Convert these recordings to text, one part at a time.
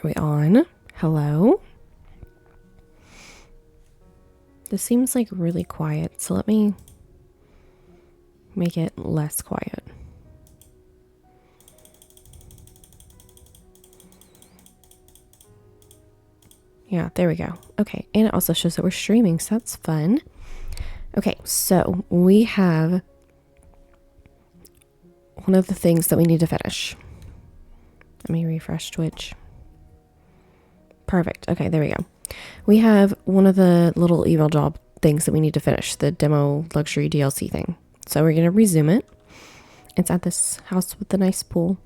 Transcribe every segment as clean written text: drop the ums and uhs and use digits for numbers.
Are we on? Hello? This seems like really quiet, so let me make it less quiet. Yeah, there we go. Okay, and it also shows that we're streaming, so that's fun. Okay, so we have one of the things that we need to finish. Let me refresh Twitch. Perfect. Okay, there we go. We have one of the little email job things that we need to finish, the demo luxury DLC thing. So we're going to resume it. It's at this house with the nice pool.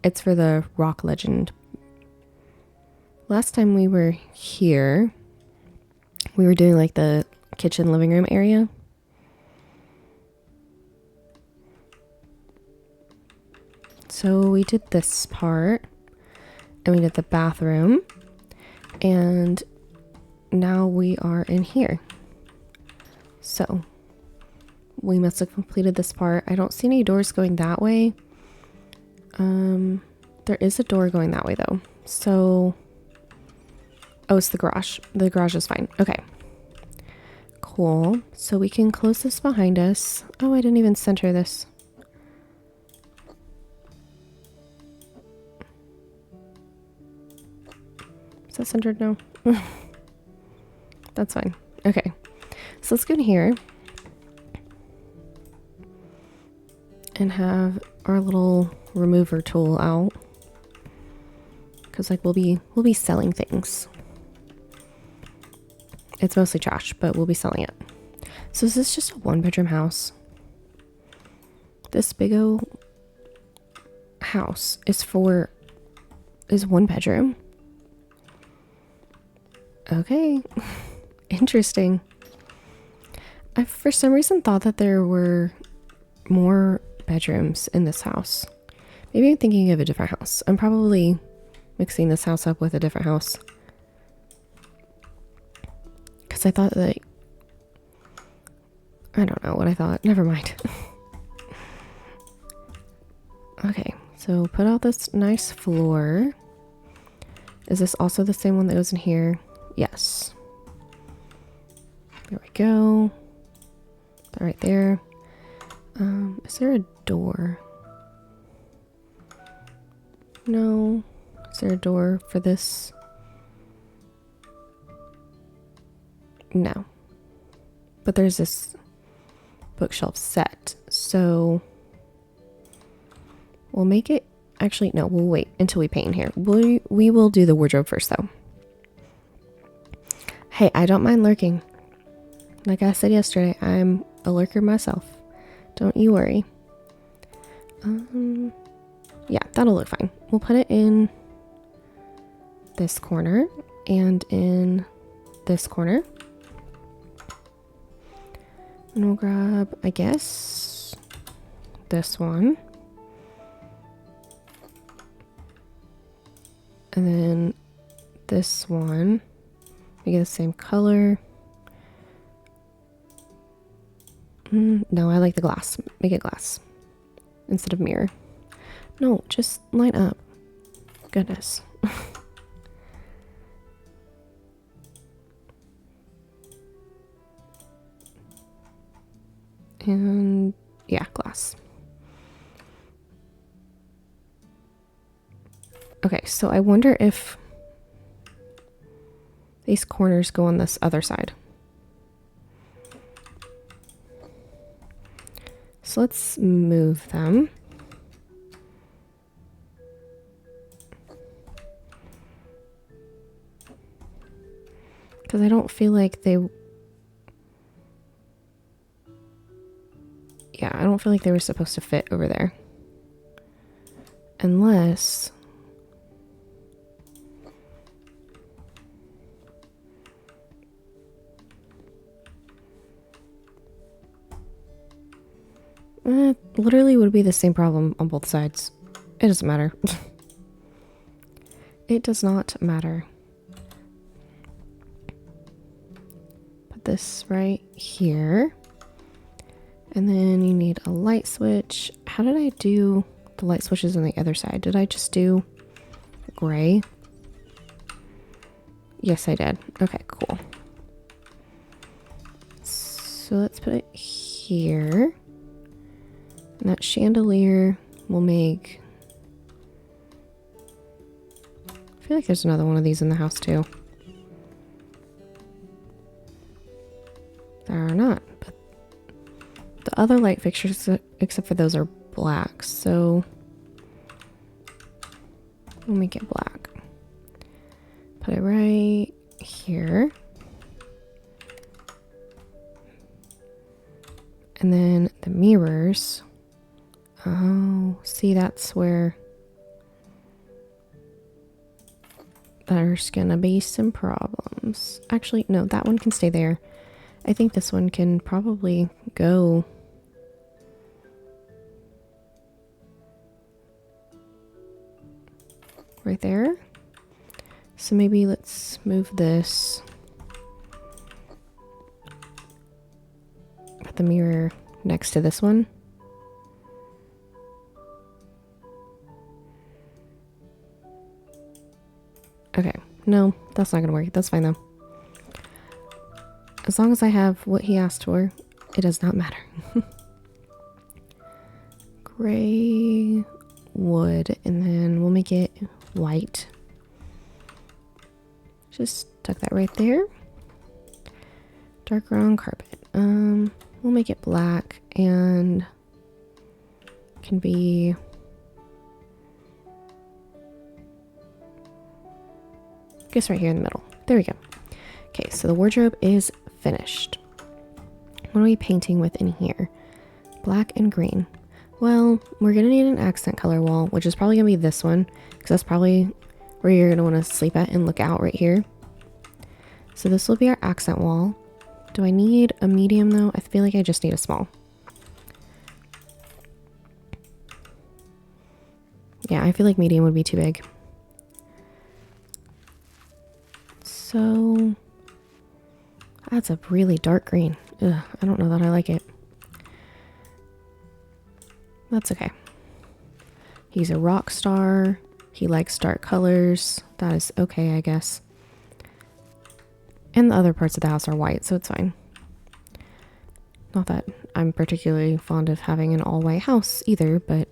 It's for the rock legend. Last time we were here, we were doing like the kitchen living room area. So we did this part and we did the bathroom and now we are in here. So we must have completed this part. I don't see any doors going that way. There is a door going that way though. So, oh, it's the garage. The garage is fine. Okay. Cool. So we can close this behind us. Oh, I didn't even center this. Is that centered now? That's fine. Okay. So let's go in here and have our little remover tool out. Cause like we'll be selling things. It's mostly trash, but we'll be selling it. So is this just a 1-bedroom house? This big old house is 1 bedroom. Okay. Interesting. I for some reason thought that there were more bedrooms in this house. Maybe I'm thinking of a different house. I'm probably mixing this house up with a different house. Because I thought that... I don't know what I thought. Never mind. Okay, so put out this nice floor. Is this also the same one that goes in here? Yes. There we go. That right there. Is there a door? No. Is there a door for this? No. But there's this bookshelf set. So we'll make it... Actually, no, we'll wait until we paint here. We will do the wardrobe first, though. Hey, I don't mind lurking. Like I said yesterday, I'm a lurker myself. Don't you worry. Yeah, that'll look fine. We'll put it in this corner and in this corner. And we'll grab, I guess, this one. And then this one. Make it the same color. No, I like the glass. Make it glass instead of mirror. No, just line up. Goodness. And yeah, glass. Okay, so I wonder if these corners go on this other side. So let's move them. Because I don't feel like they... Yeah, I don't feel like they were supposed to fit over there. Unless... literally would be the same problem on both sides. It doesn't matter. It does not matter. Put this right here. And then you need a light switch. How did I do the light switches on the other side? Did I just do gray? Yes, I did. Okay, cool. So let's put it here. And that chandelier will make... I feel like there's another one of these in the house too. There are not, but the other light fixtures, except for those, are black, so we'll make it black. Put it right here. And then the mirrors. Oh, see, that's where there's gonna be some problems. Actually, no, that one can stay there. I think this one can probably go right there. So maybe let's move this. Put the mirror next to this one. Okay, no, that's not gonna work. That's fine though. As long as I have what he asked for, it does not matter. Gray wood, and then we'll make it white. Just tuck that right there. Dark brown carpet. We'll make it black and can be... I guess right here in the middle. There we go. Okay, so the wardrobe is finished. What are we painting with in here? Black and green. Well, we're gonna need an accent color wall, which is probably gonna be this one, because that's probably where you're gonna want to sleep at and look out right here. So this will be our accent wall. Do I need a medium though? I feel like I just need a small. Yeah, I feel like medium would be too big. So that's a really dark green. Ugh, I don't know that I like it. That's okay. He's a rock star. He likes dark colors. That is okay, I guess. And the other parts of the house are white, so it's fine. Not that I'm particularly fond of having an all-white house either, but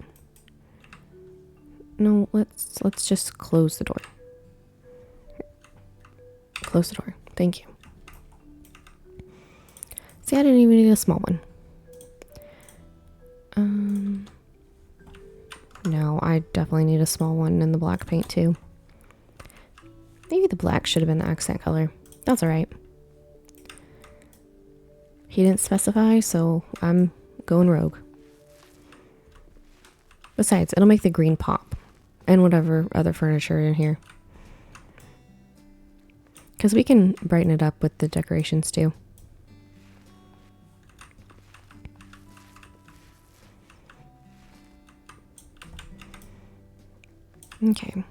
no, let's just close the door. Close the door. Thank you. See, I didn't even need a small one. No, I definitely need a small one in the black paint too. Maybe the black should have been the accent color. That's alright. He didn't specify, so I'm going rogue. Besides, it'll make the green pop. And whatever other furniture in here. Because we can brighten it up with the decorations too. Okay.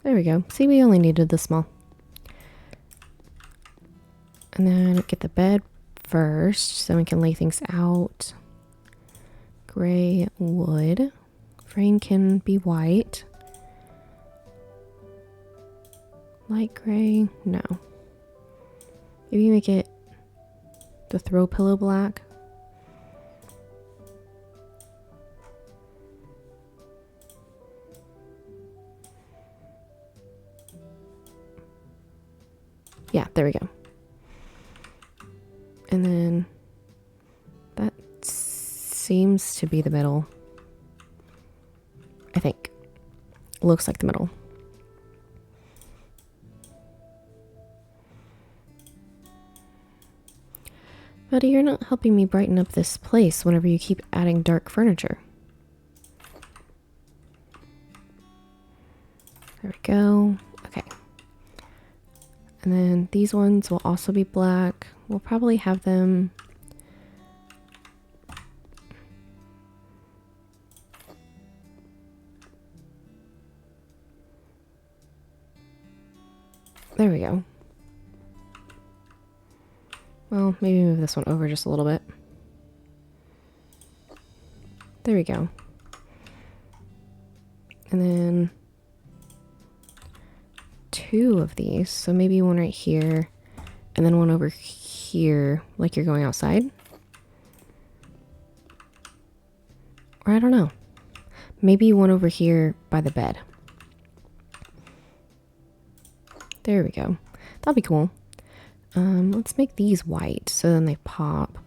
There we go. See, we only needed the small. And then get the bed first so we can lay things out. Gray wood. Frame can be white. Light gray? No. Maybe make it the throw pillow black. Yeah, there we go. And then that seems to be the middle. I think. Looks like the middle. Buddy, you're not helping me brighten up this place whenever you keep adding dark furniture. There we go. Okay. And then these ones will also be black. We'll probably have them... There we go. Well, maybe move this one over just a little bit. There we go. And then 2 of these. So maybe one right here and then one over here, like you're going outside. Or I don't know. Maybe one over here by the bed. There we go. That'll be cool. Let's make these white so then they pop.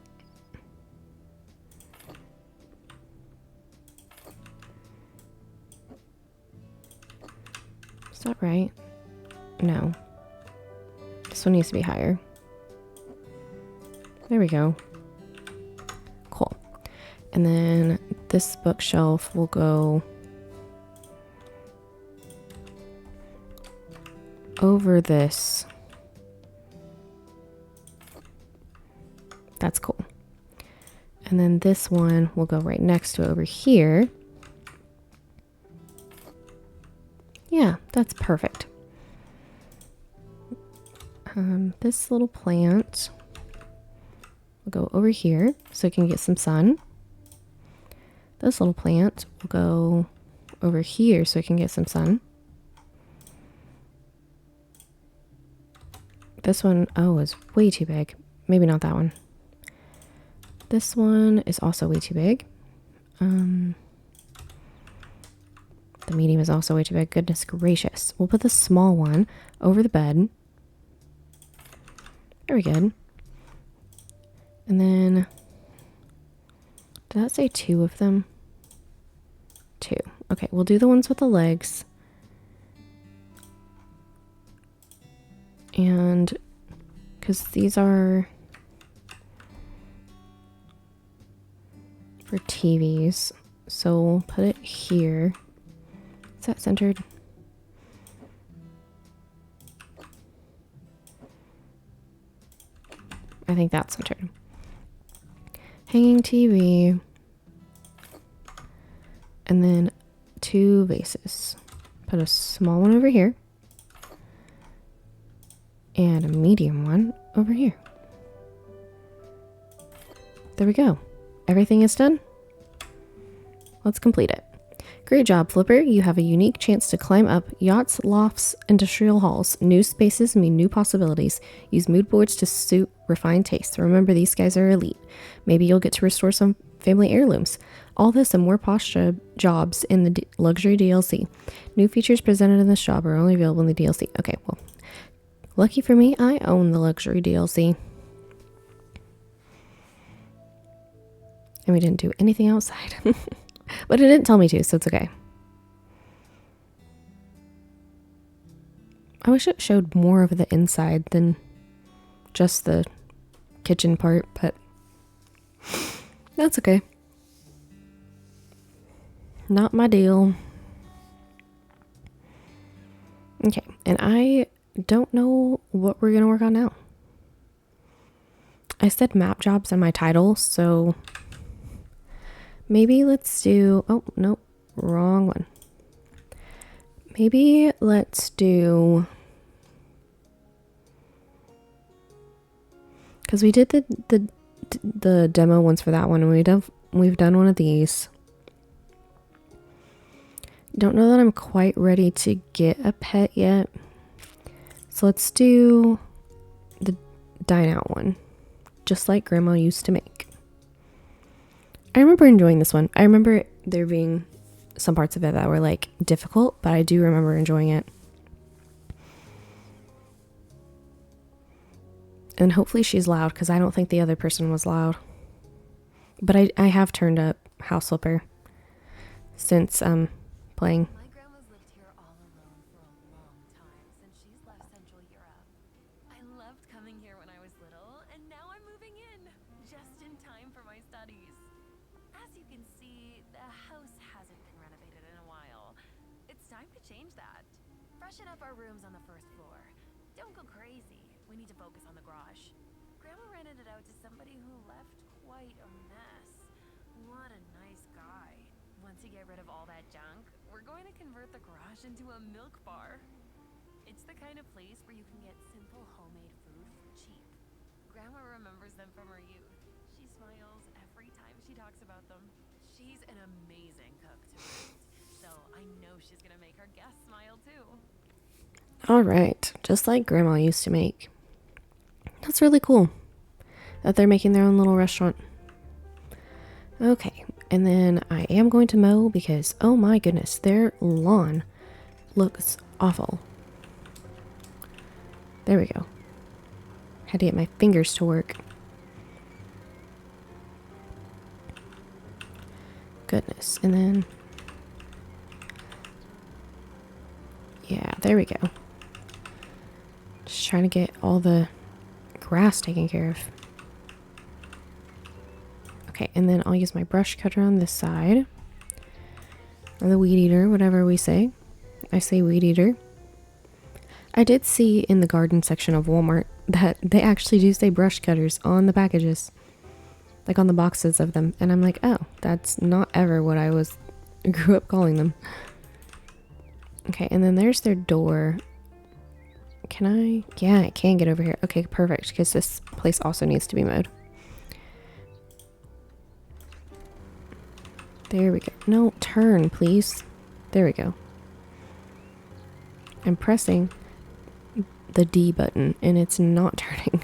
Is that right? No. This one needs to be higher. There we go. Cool. And then this bookshelf will go over this. That's cool. And then this one will go right next to it over here. Yeah, that's perfect. This little plant will go over here so it can get some sun. This little plant will go over here so it can get some sun. This one, oh, is way too big. Maybe not that one. This one is also way too big. The medium is also way too big. Goodness gracious. We'll put the small one over the bed. Very good. And then, did that say 2 of them? 2. Okay, we'll do the ones with the legs. And, because these are for TVs, so we'll put it here. Is that centered? I think that's centered. Hanging TV. And then 2 vases. Put a small one over here. And a medium one over here. There we go. Everything is done. Let's complete it. Great job, Flipper. You have a unique chance to climb up yachts, lofts, industrial halls. New spaces mean new possibilities. Use mood boards to suit refined tastes. Remember, these guys are elite. Maybe you'll get to restore some family heirlooms. All this and more posh jobs in the luxury DLC. New features presented in this job are only available in the DLC. Okay, well, lucky for me, I own the luxury DLC. And we didn't do anything outside. But it didn't tell me to, so it's okay. I wish it showed more of the inside than just the kitchen part, but that's okay. Not my deal. Okay, and I don't know what we're gonna work on now. I said map jobs in my title, so maybe let's do, oh, no, wrong one. Maybe let's do, because we did the demo ones for that one, and we've done one of these. Don't know that I'm quite ready to get a pet yet. So let's do the dine out one, just like Grandma used to make. I remember enjoying this one. I remember there being some parts of it that were like difficult, but I do remember enjoying it. And hopefully she's loud, because I don't think the other person was loud. But I have turned up House Flipper since playing. My grandma's lived here all alone for a long time, since she's left Central Europe. I loved coming here when I was little, and now I'm moving in, just in time for my studies. As you can see, the house hasn't been renovated in a while. It's time to change that. Freshen up our rooms on the first floor. Don't go crazy. We need to focus on the garage. Grandma rented it out to somebody who left quite a mess. What a nice guy. Once you get rid of all that junk, we're going to convert the garage into a milk bar. It's the kind of place where you can get simple homemade food for cheap. Grandma remembers them from her youth. She smiles every time she talks about them. She's an amazing cook to boot, so I know she's gonna make her guests smile too. All right, just like Grandma used to make. That's really cool that they're making their own little restaurant. Okay, and then I am going to mow because, oh my goodness, their lawn looks awful. There we go. Had to get my fingers to work. Goodness, and then... yeah, there we go. Just trying to get all the grass taken care of. Okay, and then I'll use my brush cutter on this side. Or the weed eater, whatever we say. I say weed eater. I did see in the garden section of Walmart that they actually do say brush cutters on the packages. Like on the boxes of them. And I'm like, oh, that's not ever what I grew up calling them. Okay, and then there's their door. Can I? Yeah, I can get over here. Okay, perfect, because this place also needs to be mowed. There we go. No, turn, please. There we go. I'm pressing the D button, and it's not turning.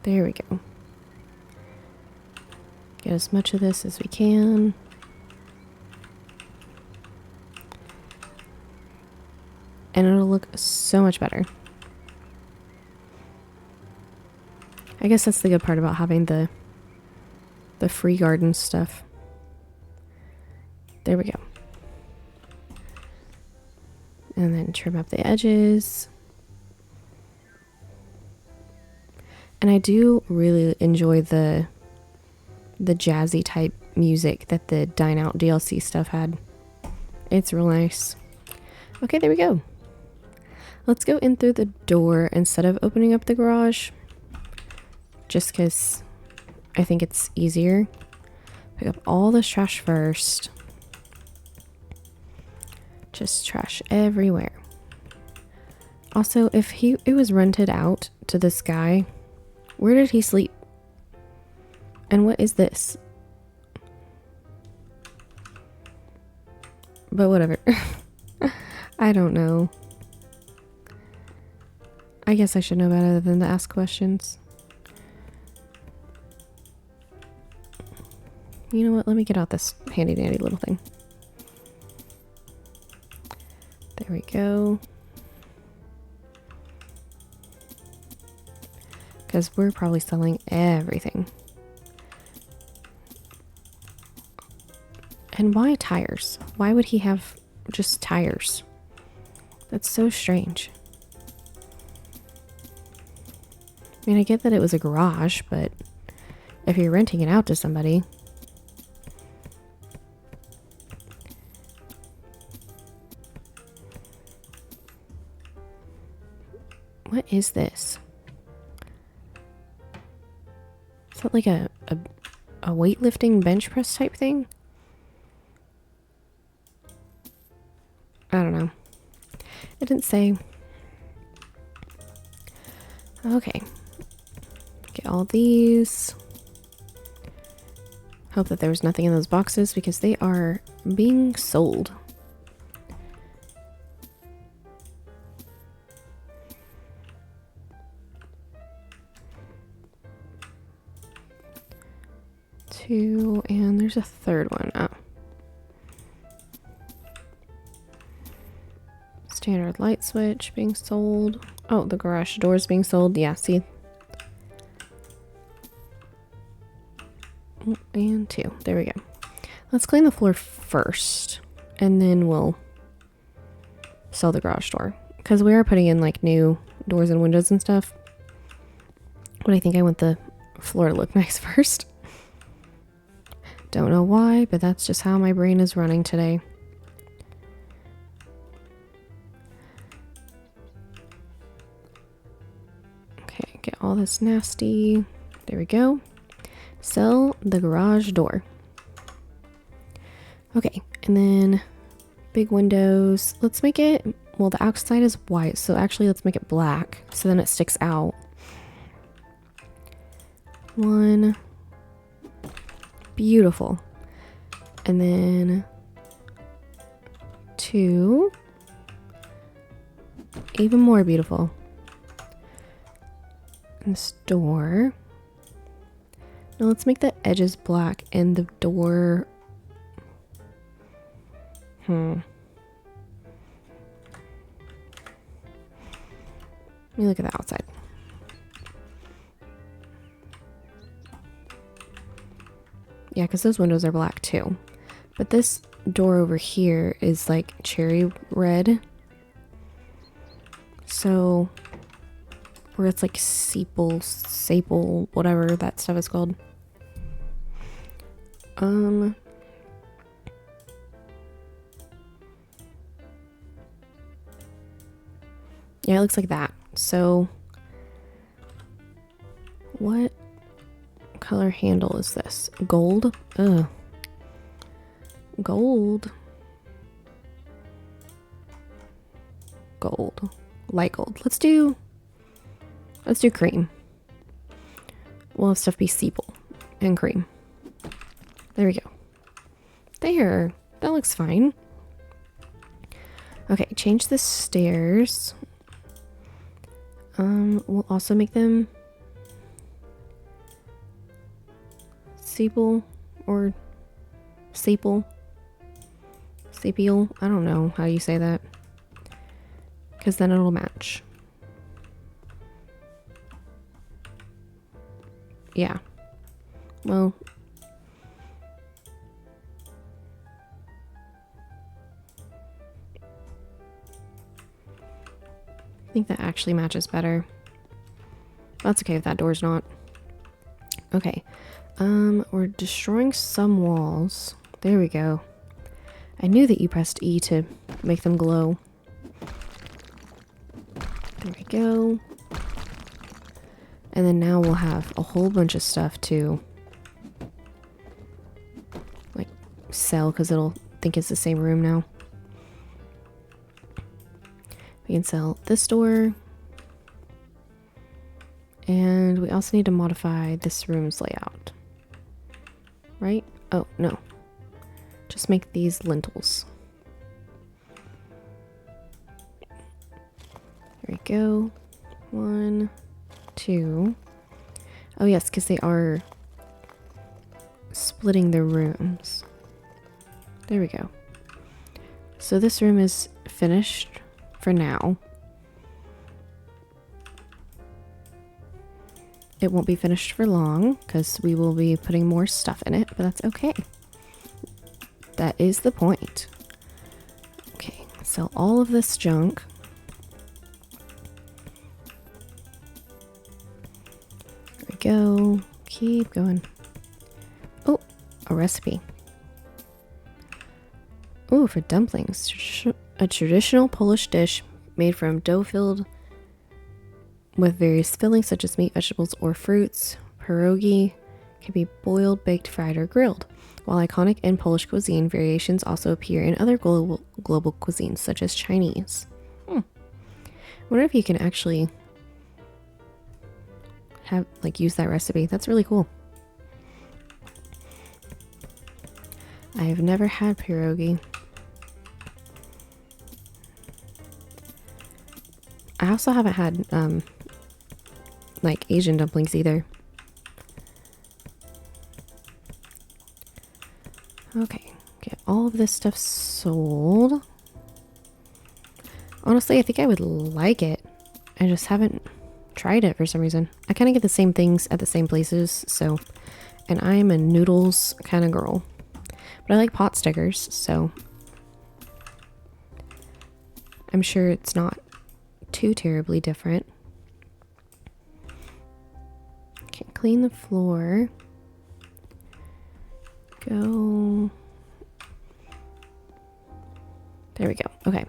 There we go. Get as much of this as we can. And it'll look so much better. I guess that's the good part about having the free garden stuff. There we go. And then trim up the edges. And I do really enjoy the jazzy type music that the Dine Out DLC stuff had. It's real nice. Okay, there we go. Let's go in through the door instead of opening up the garage. Just because I think it's easier. Pick up all this trash first. Just trash everywhere. Also, if it was rented out to this guy, where did he sleep? And what is this? But whatever. I don't know. I guess I should know better than to ask questions. You know what? Let me get out this handy dandy little thing. There we go. Because we're probably selling everything. And why tires? Why would he have just tires? That's so strange. I mean, I get that it was a garage, but if you're renting it out to somebody... What is this? Is that like a weightlifting bench press type thing? I don't know. It didn't say. Okay. Get all these. Hope that there was nothing in those boxes because they are being sold. Two, and there's a third one. Oh. Standard light switch being sold. Oh, the garage doors being sold. Yeah, see. Oh, and two. There we go. Let's clean the floor first, and then we'll sell the garage door. Because we are putting in like new doors and windows and stuff. But I think I want the floor to look nice first. Don't know why, but that's just how my brain is running today. Okay, get all this nasty. There we go. Sell the garage door. Okay, and then big windows. Let's make it, well, the outside is white, so actually let's make it black so then it sticks out. One. Beautiful. And then 2. Even more beautiful. And this door. Now let's make the edges black and the door. Let me look at the outside. Yeah, because those windows are black too. But this door over here is like cherry red. So, or it's like sable, whatever that stuff is called. Yeah, it looks like that. So, what color handle is this? Gold? Ugh. Gold. Gold. Light gold. Let's do cream. We'll have stuff be sable and cream. There we go. There. That looks fine. Okay, change the stairs. We'll also make them sable or sepal. Sapial. I don't know how you say that. Because then it'll match. Yeah. Well. I think that actually matches better. That's okay if that door's not. Okay. We're destroying some walls. There we go. I knew that you pressed E to make them glow. There we go. And then now we'll have a whole bunch of stuff to like sell because it'll think it's the same room now. We can sell this door. And we also need to modify this room's layout. Right? Oh, no. Just make these lintels. There we go. 1, 2. Oh yes, because they are splitting the rooms. There we go. So this room is finished for now. It won't be finished for long because we will be putting more stuff in it, but that's okay. That is the point. Okay, sell all of this junk. There we go. Keep going. Oh, a recipe. Oh, for dumplings. A traditional Polish dish made from dough filled with various fillings such as meat, vegetables, or fruits. Pierogi can be boiled, baked, fried, or grilled. While iconic in Polish cuisine, variations also appear in other global cuisines such as Chinese. I wonder if you can actually have use that recipe. That's really cool. I have never had pierogi. I also haven't had Asian dumplings either. Okay, get all of this stuff sold. Honestly, I think I would like it. I just haven't tried it for some reason. I kind of get the same things at the same places, so. And I'm a noodles kind of girl. But I like pot stickers, so. I'm sure it's not too terribly different. Okay, clean the floor. Go. There we go. Okay.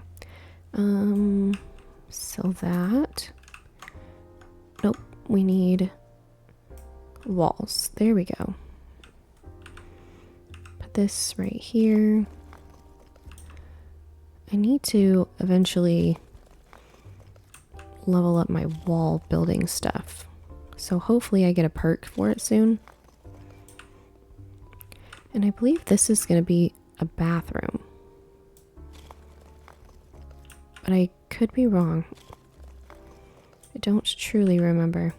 Sell that. Nope. We need walls. There we go. Put this right here. I need to eventually level up my wall building stuff. So hopefully I get a perk for it soon. And I believe this is going to be a bathroom. But I could be wrong. I don't truly remember.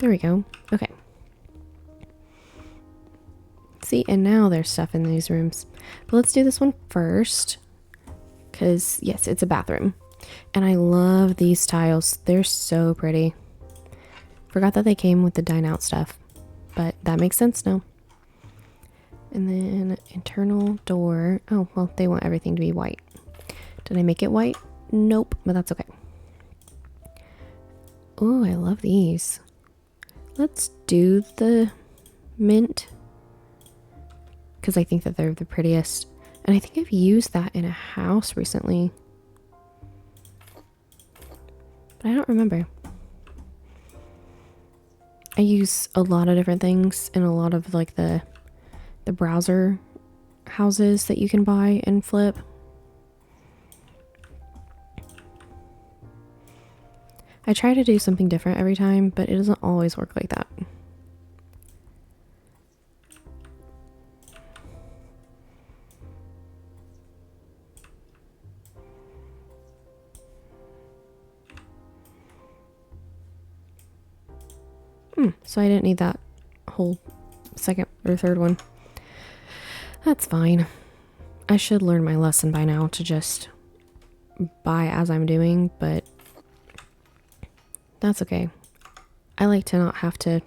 There we go. Okay. See, and now there's stuff in these rooms. But let's do this one first. Because, yes, it's a bathroom. And I love these tiles. They're so pretty. Forgot that they came with the dine out stuff. But that makes sense now. And then internal door. Oh, well, they want everything to be white. Did I make it white? Nope, but that's okay. Oh, I love these. Let's do the mint. Because I think that they're the prettiest. And I think I've used that in a house recently. But I don't remember. I use a lot of different things in a lot of like the browser houses that you can buy and flip. I try to do something different every time, but it doesn't always work like that. So I didn't need that whole second or third one. That's fine. I should learn my lesson by now to just buy as I'm doing, but that's okay. I like to not have to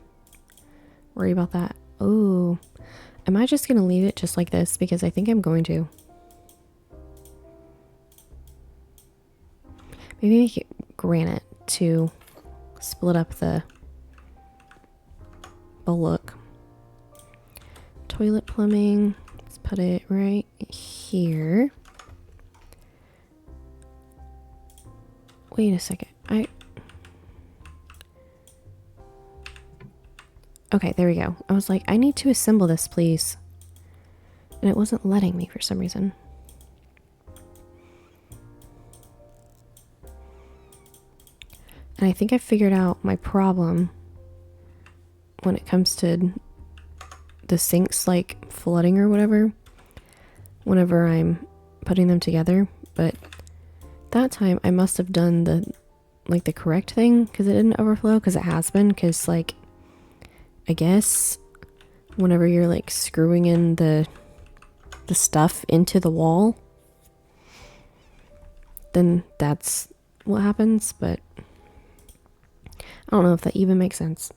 worry about that. Oh, am I just going to leave it just like this? Because I think I'm going to. Maybe make it granite to split up the look. Toilet plumbing. Let's put it right here. Wait a second. Okay, there we go. I was like, I need to assemble this, please. And it wasn't letting me for some reason. And I think I figured out my problem when it comes to the sinks like flooding or whatever whenever I'm putting them together. But that time I must have done the correct thing because it didn't overflow, because it has been, because like I guess whenever you're like screwing in the stuff into the wall, then that's what happens. But I don't know if that even makes sense.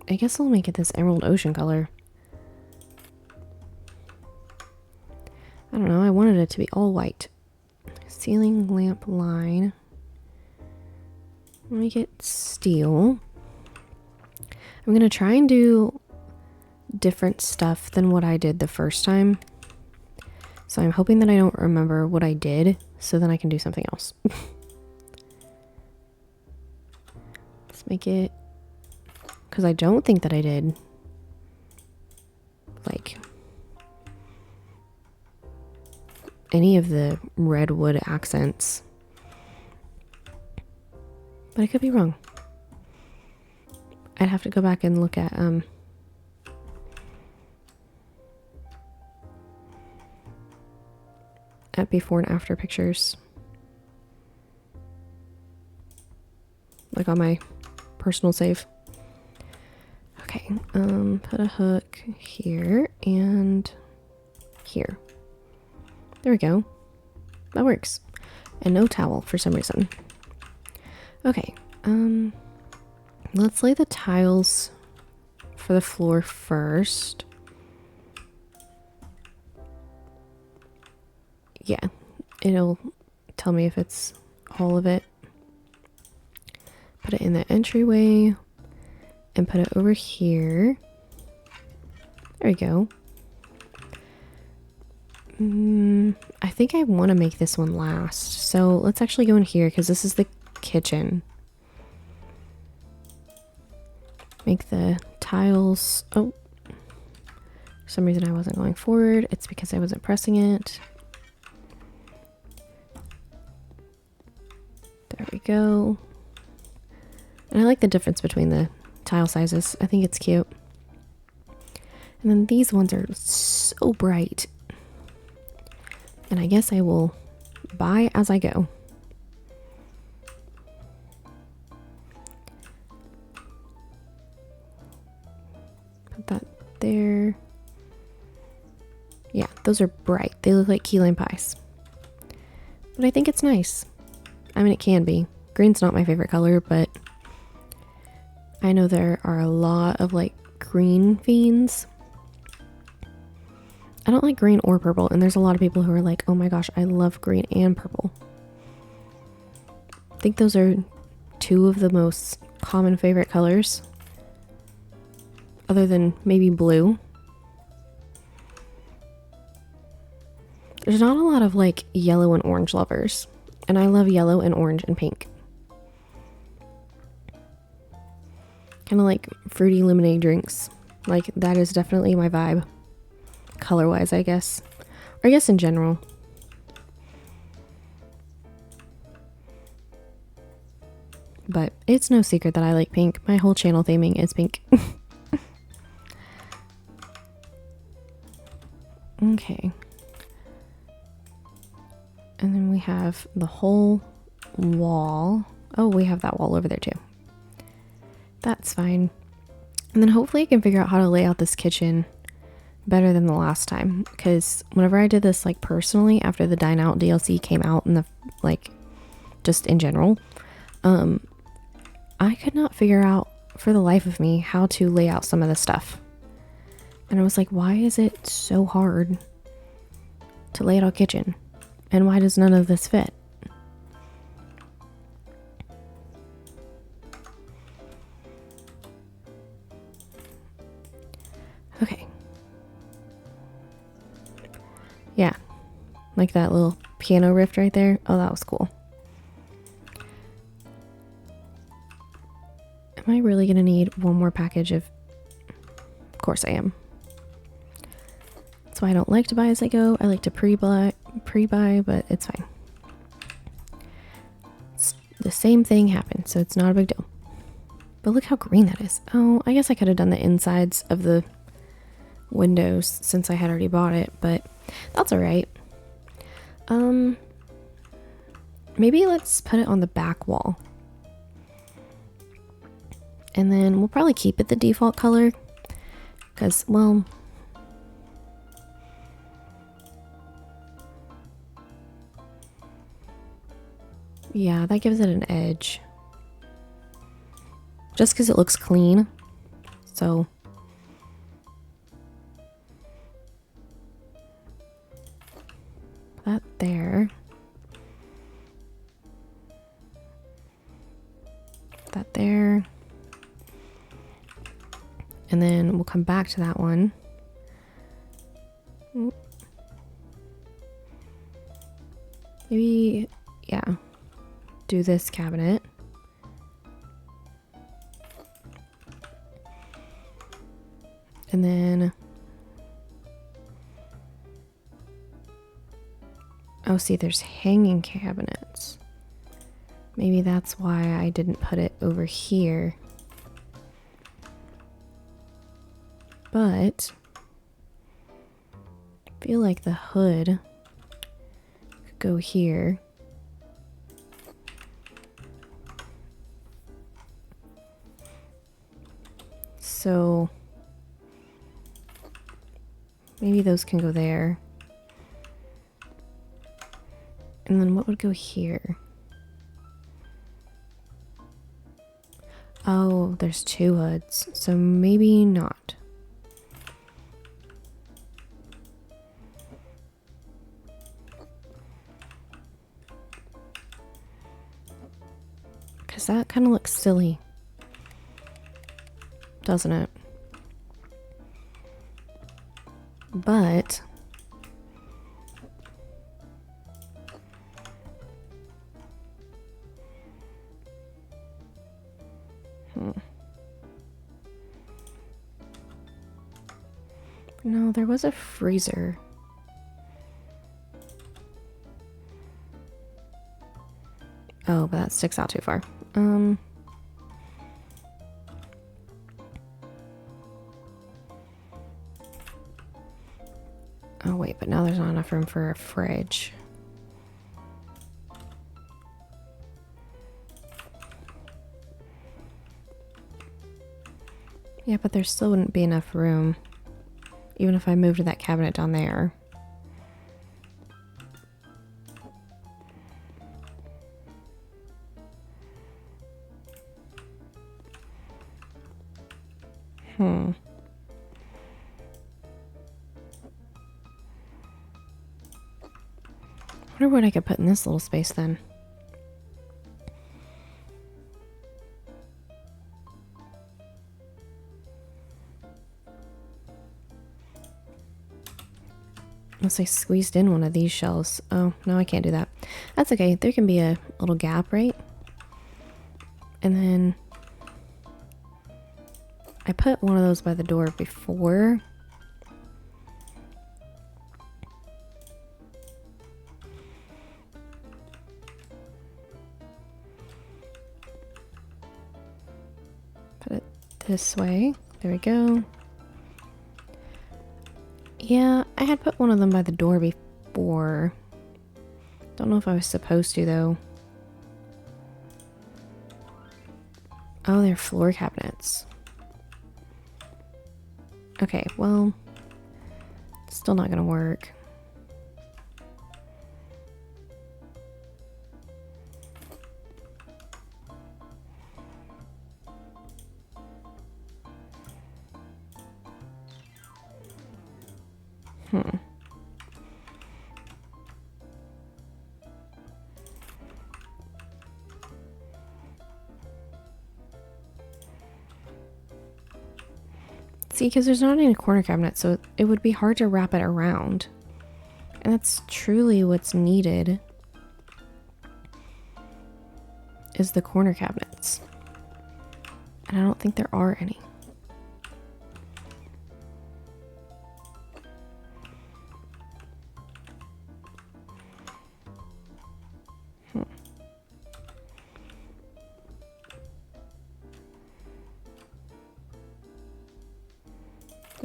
I guess I'll make it this emerald ocean color. I don't know, I wanted it to be all white. Ceiling lamp line. Make it steel. I'm gonna try and do different stuff than what I did the first time. So I'm hoping that I don't remember what I did, so then I can do something else. Let's make it, because I don't think that I did like any of the redwood accents. But I could be wrong. I'd have to go back and look at before and after pictures. Like on my personal save. Okay, put a hook here and here. There we go. That works. And no towel for some reason. Okay, let's lay the tiles for the floor first. Yeah, it'll tell me if it's all of it. Put it in the entryway and put it over here. There we go. I think I want to make this one last. So let's actually go in here because this is the kitchen. Make the tiles. Oh, for some reason I wasn't going forward. It's because I wasn't pressing it. There we go. And I like the difference between the tile sizes. I think it's cute. And then these ones are so bright. And I guess I will buy as I go. Put that there. Yeah, those are bright. They look like key lime pies. But I think it's nice. I mean, it can be. Green's not my favorite color, but I know there are a lot of like green fiends. I don't like green or purple, and there's a lot of people who are like, oh my gosh, I love green and purple. I think those are two of the most common favorite colors, other than maybe blue. There's not a lot of like yellow and orange lovers, and I love yellow and orange and pink. Kind of like fruity lemonade drinks. Like that is definitely my vibe. Color wise, I guess. Or I guess in general. But it's no secret that I like pink. My whole channel theming is pink. Okay. And then we have the whole wall. Oh, we have that wall over there too. That's fine. And then hopefully I can figure out how to lay out this kitchen better than the last time, because whenever I did this like personally after the Dine Out DLC came out and the like just in general, I could not figure out for the life of me how to lay out some of the stuff. And I was like, why is it so hard to lay out a kitchen? And why does none of this fit? Okay. Yeah, like that little piano riff right there. Oh, that was cool. Am I really gonna need one more package of course I am. That's why I don't like to buy as I go. I like to pre-buy, but it's fine. It's the same thing happened, so it's not a big deal. But look how green that is. Oh, I guess I could have done the insides of the windows since I had already bought it, but that's all right. Maybe let's put it on the back wall. And then we'll probably keep it the default color because, well, yeah, that gives it an edge. Just because it looks clean. So that there. That there. And then we'll come back to that one. Maybe, yeah, do this cabinet. And then, oh, see, there's hanging cabinets. Maybe that's why I didn't put it over here. But I feel like the hood could go here. So maybe those can go there. And then what would go here? Oh, there's two hoods, so maybe not. Because that kind of looks silly, doesn't it? But no, there was a freezer. Oh, but that sticks out too far. Oh wait, but now there's not enough room for a fridge. Yeah, but there still wouldn't be enough room, even if I moved that cabinet down there. I wonder what I could put in this little space then. Unless I squeezed in one of these shelves. Oh, no, I can't do that. That's okay. There can be a little gap, right? And then I put one of those by the door before. Put it this way. There we go. Yeah, I had put one of them by the door before. Don't know if I was supposed to, though. Oh, they're floor cabinets. Okay, well, still not gonna work. See, because there's not any corner cabinet, so it would be hard to wrap it around. And that's truly what's needed, is the corner cabinets. And I don't think there are any.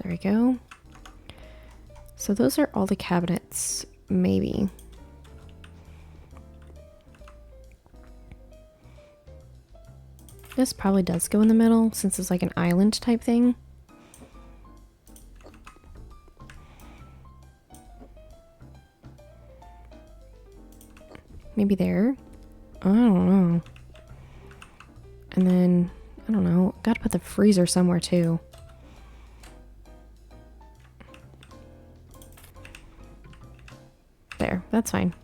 There we go. So those are all the cabinets, maybe. This probably does go in the middle since it's like an island type thing. Maybe there. I don't know. And then, I don't know. Gotta put the freezer somewhere too. There, that's fine.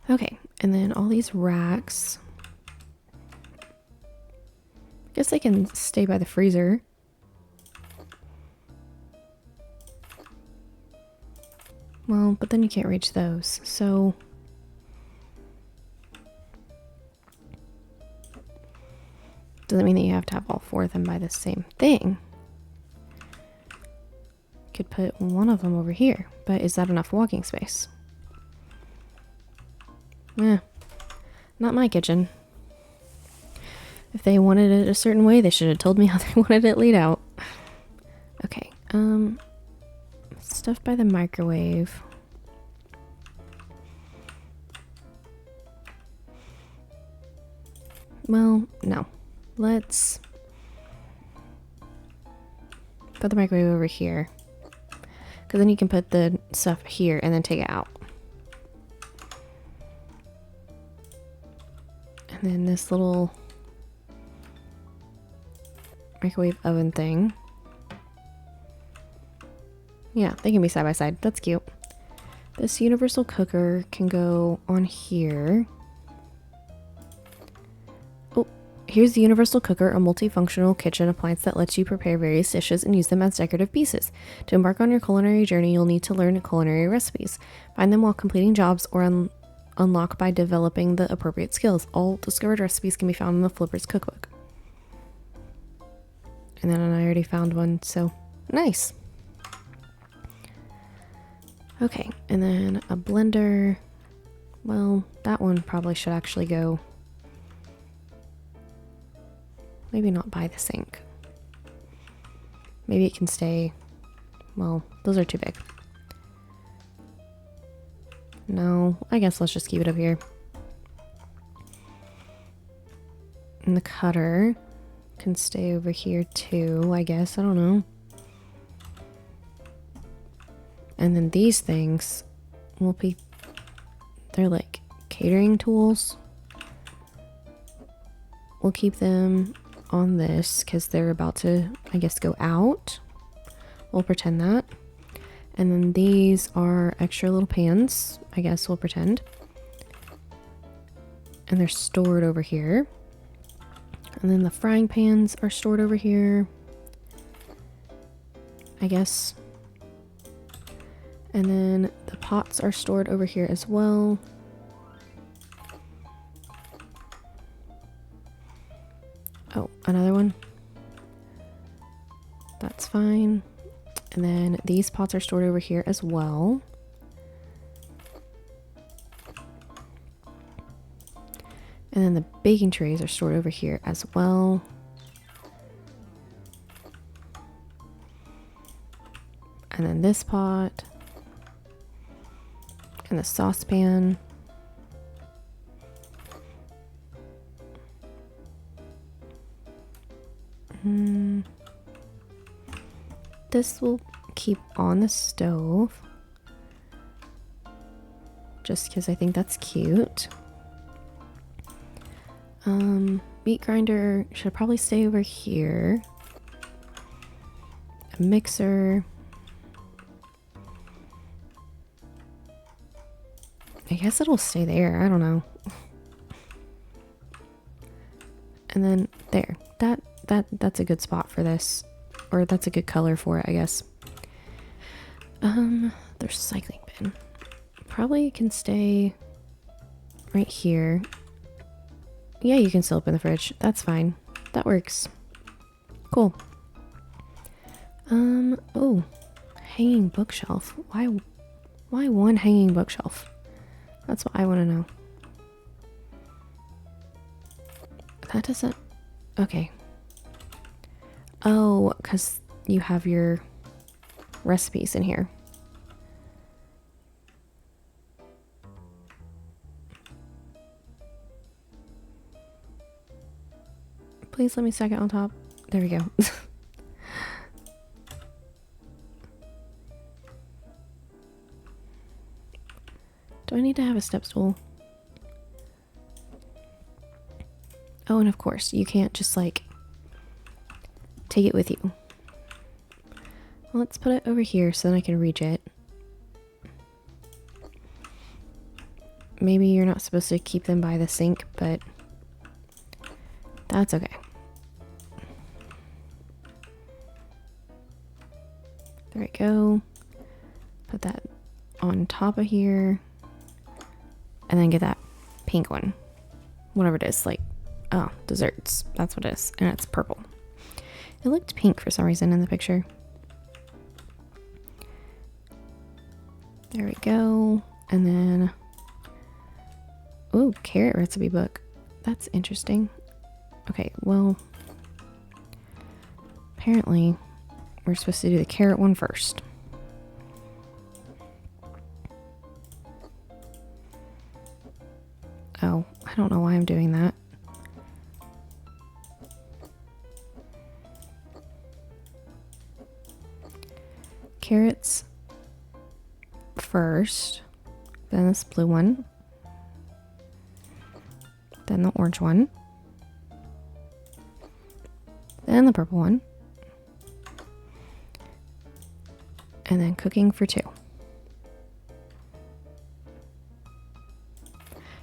Okay, and then all these racks. I guess they can stay by the freezer. Well, but then you can't reach those, so... Doesn't mean that you have to have all four of them by the same thing. Could put one of them over here, but is that enough walking space? Eh, not my kitchen. If they wanted it a certain way, they should have told me how they wanted it laid out. Okay, stuff by the microwave. Well, no. Let's put the microwave over here. Because then you can put the stuff here and then take it out. And then this little microwave oven thing. Yeah, they can be side by side. That's cute. This universal cooker can go on here. Oh, here's the universal cooker, a multifunctional kitchen appliance that lets you prepare various dishes and use them as decorative pieces. To embark on your culinary journey, you'll need to learn culinary recipes. Find them while completing jobs or unlock by developing the appropriate skills. All discovered recipes can be found in the Flipper's cookbook. And then I already found one, so nice. Okay, and then a blender. Well, that one probably should actually go, maybe not by the sink. Maybe it can stay, well, those are too big. No, I guess let's just keep it up here. And the cutter can stay over here too, I guess. I don't know. And then these things will be, they're like catering tools. We'll keep them on this because they're about to, I guess, go out. We'll pretend that. And then these are extra little pans, I guess we'll pretend. And they're stored over here. And then the frying pans are stored over here, I guess. And then the pots are stored over here as well. Oh, another one. That's fine. And then these pots are stored over here as well. And then the baking trays are stored over here as well. And then this pot. And the saucepan. This will keep on the stove. Just because I think that's cute. Meat grinder should probably stay over here. A mixer. I guess it'll stay there. I don't know. And then there. That's a good spot for this. Or that's a good color for it, I guess. The recycling bin. Probably can stay right here. Yeah, you can still open the fridge. That's fine. That works. Cool. Oh. Hanging bookshelf. Why one hanging bookshelf? That's what I want to know. That doesn't... Okay. Oh, because you have your recipes in here. Please let me stack it on top. There we go. Do I need to have a step stool? Oh, and of course, you can't just like take it with you. Well, let's put it over here so then I can reach it. Maybe you're not supposed to keep them by the sink, but that's okay. There we go. Put that on top of here. And then get that pink one. Whatever it is, like, oh, desserts. That's what it is. And it's purple. It looked pink for some reason in the picture. There we go. And then, oh, carrot recipe book. That's interesting. Okay, well, apparently we're supposed to do the carrot one first. Oh, I don't know why I'm doing that. Carrots first, then this blue one, then the orange one, then the purple one, and then cooking for 2.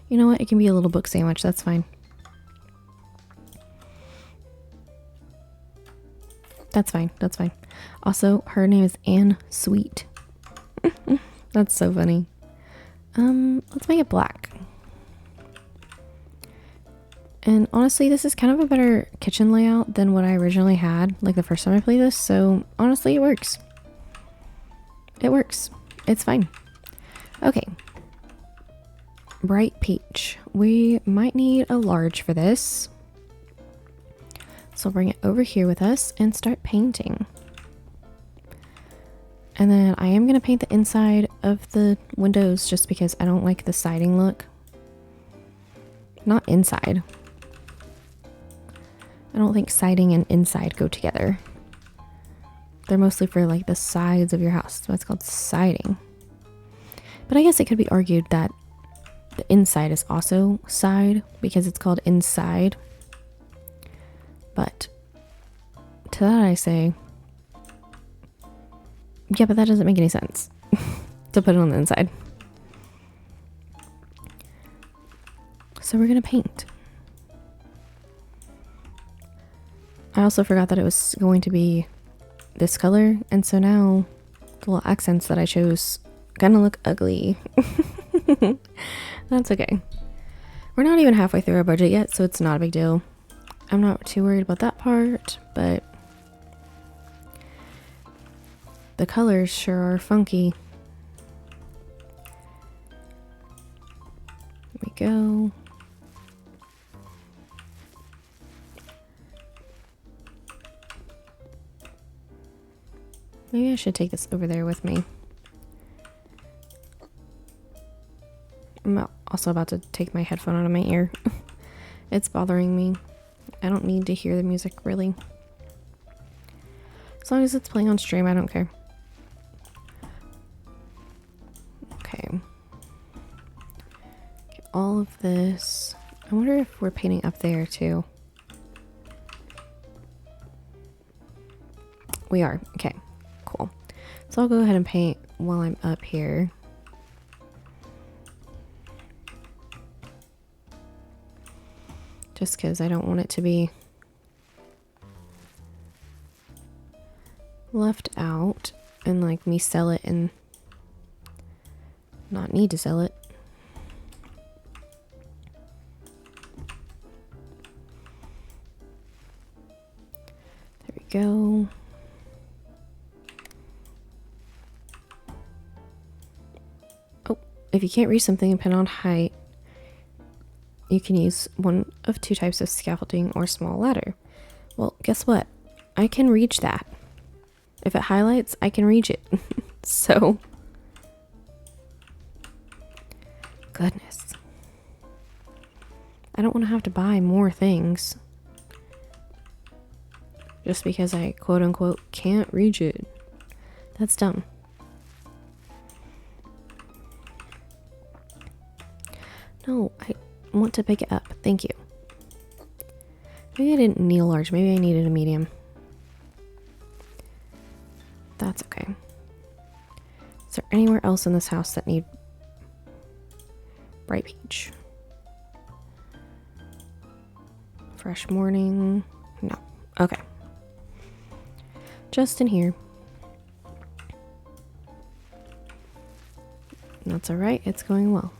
You know what? It can be a little book sandwich. That's fine. That's fine. That's fine. Also, her name is Anne Sweet. That's so funny. Let's make it black. And honestly, this is kind of a better kitchen layout than what I originally had, like the first time I played this. So honestly, it works. It works. It's fine. Okay. bright peach. We might need a large for this. So I'll bring it over here with us and start painting. And then I am going to paint the inside of the windows just because I don't like the siding look. Not inside. I don't think siding and inside go together. They're mostly for like the sides of your house. That's why it's called siding. But I guess it could be argued that the inside is also side because it's called inside. But to that I say, yeah, but that doesn't make any sense to put it on the inside. So we're going to paint. I also forgot that it was going to be this color, and so now the little accents that I chose kind of look ugly. That's okay. We're not even halfway through our budget yet, so it's not a big deal. I'm not too worried about that part, but the colors sure are funky. There we go. Maybe I should take this over there with me. I'm also about to take my headphone out of my ear. It's bothering me. I don't need to hear the music, really. As long as it's playing on stream, I don't care. Okay. Get all of this. I wonder if we're painting up there, too. We are. Okay. Cool. So I'll go ahead and paint while I'm up here. Just because I don't want it to be left out and like me sell it and not need to sell it. There we go. Oh, if you can't reach something and pin on height, you can use one of two types of scaffolding or small ladder. Well, guess what? I can reach that. If it highlights, I can reach it. So, goodness. I don't want to have to buy more things just because I quote unquote can't reach it. That's dumb. No, I want to pick it up. Thank you. Maybe I didn't need a large. Maybe I needed a medium. That's okay. Is there anywhere else in this house that need bright peach? Fresh morning. No. Okay. Just in here. That's alright. It's going well.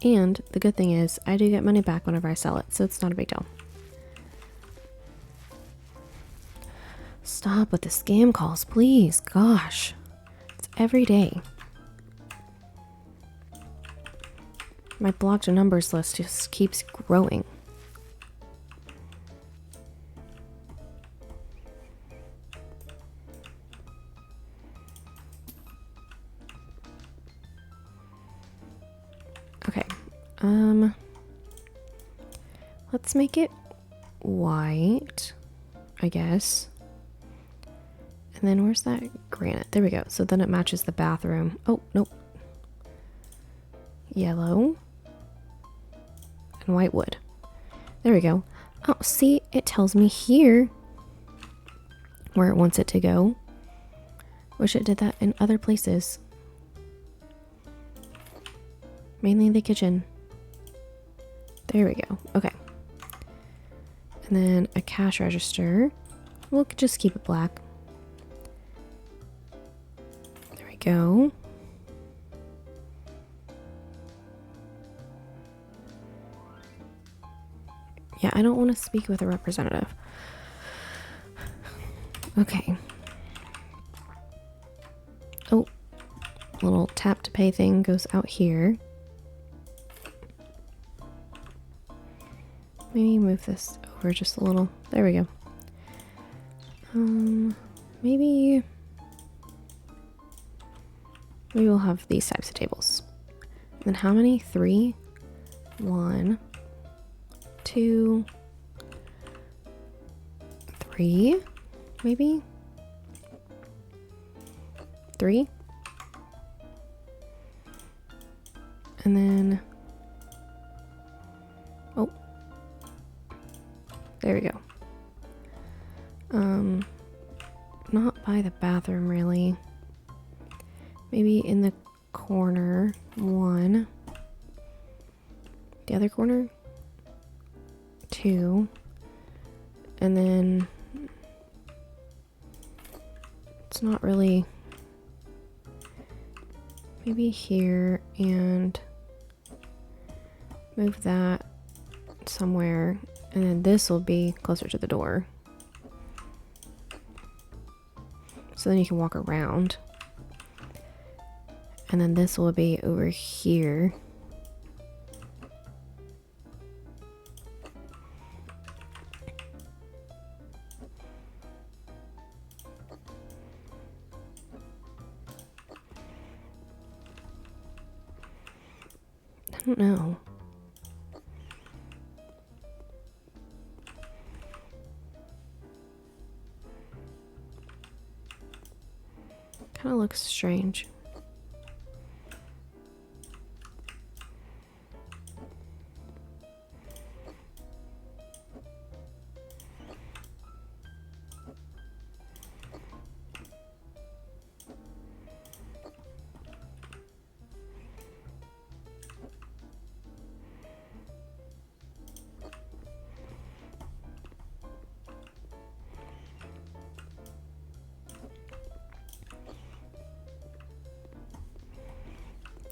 And the good thing is I do get money back whenever I sell it, so it's not a big deal. Stop with the scam calls, please. Gosh. It's every day. My blocked numbers list just keeps growing. Okay. Let's make it white, I guess. And then where's that granite? There we go. So then it matches the bathroom. Oh, nope. Yellow. And white wood. There we go. Oh, see, it tells me here where it wants it to go. Wish it did that in other places. Mainly the kitchen. There we go. Okay. And then a cash register. We'll just keep it black. There we go. Yeah, I don't want to speak with a representative. Okay. Oh, little tap to pay thing goes out here. Maybe move this over just a little. There we go. Maybe we'll have these types of tables. And then how many? 3? 1, 2, 3, maybe? 3. And then, oh, there we go. Not by the bathroom really. Maybe in the corner, 1. The other corner, 2. And then it's not really, maybe here, and move that somewhere, and then this will be closer to the door. So then you can walk around. And then this will be over here. I don't know. Kind of looks strange.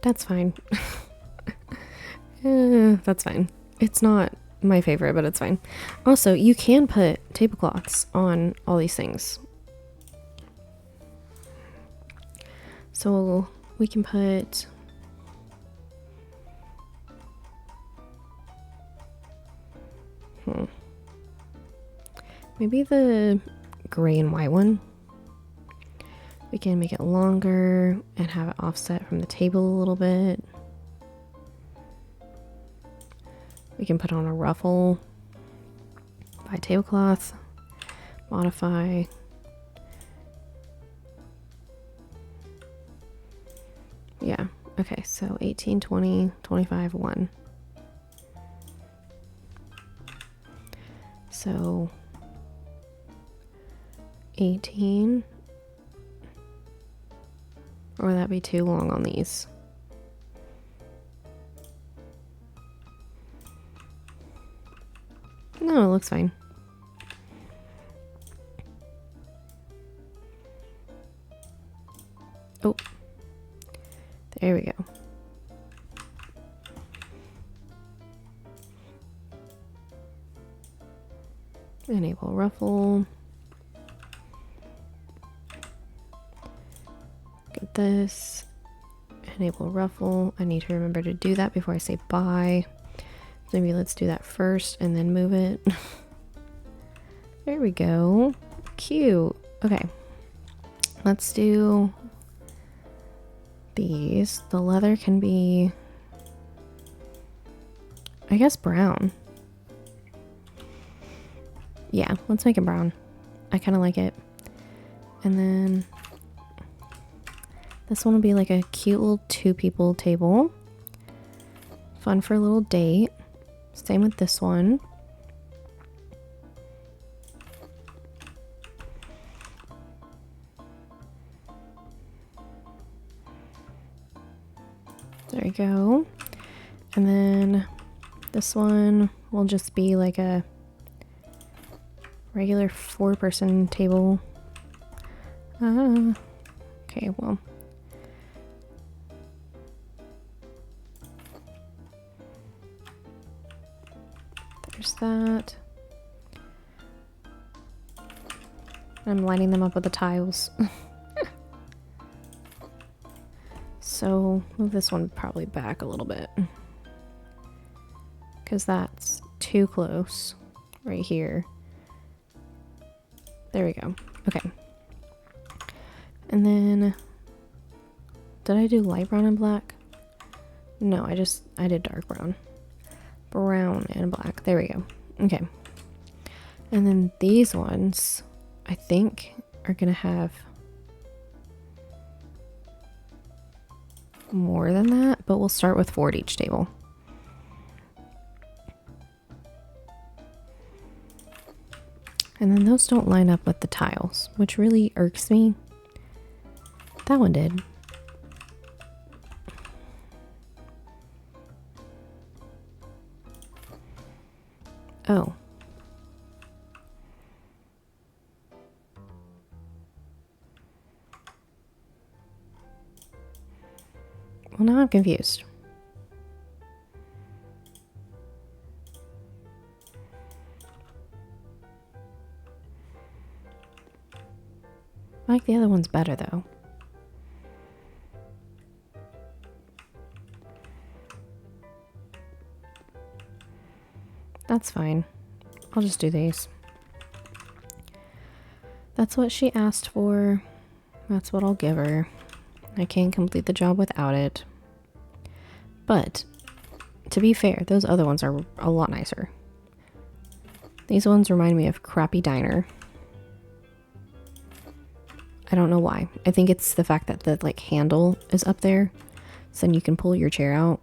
That's fine. That's fine. It's not my favorite, but it's fine. Also, you can put tablecloths on all these things. So we can put maybe the gray and white one. We can make it longer and have it offset from the table a little bit. We can put on a ruffle, buy tablecloth, modify. Yeah, okay, so 18, 20, 25, 1. So 18. Or would that be too long on these? No, it looks fine. Oh, there we go. Enable ruffle. Get this. Enable ruffle. I need to remember to do that before I say bye. Maybe let's do that first and then move it. There we go. Cute. Okay. Let's do these. The leather can be, I guess, brown. Yeah, let's make it brown. I kind of like it. And then this one will be like a cute little 2-people table. Fun for a little date. Same with this one. There we go. And then this one will just be like a regular 4-person table. Okay, well. There's that. I'm lining them up with the tiles. So move this one probably back a little bit, because that's too close right here. There we go. Okay. And then, did I do light brown and black? No, I did dark brown. Brown and black. There we go. Okay. And then these ones, I think, are gonna have more than that, but we'll start with 4 at each table. And then those don't line up with the tiles, which really irks me. That one did. Oh. Well, now I'm confused. I like the other ones better, though. That's fine. I'll just do these. That's what she asked for. That's what I'll give her. I can't complete the job without it. But, to be fair, those other ones are a lot nicer. These ones remind me of Crappy Diner. I don't know why. I think it's the fact that the like handle is up there, so then you can pull your chair out.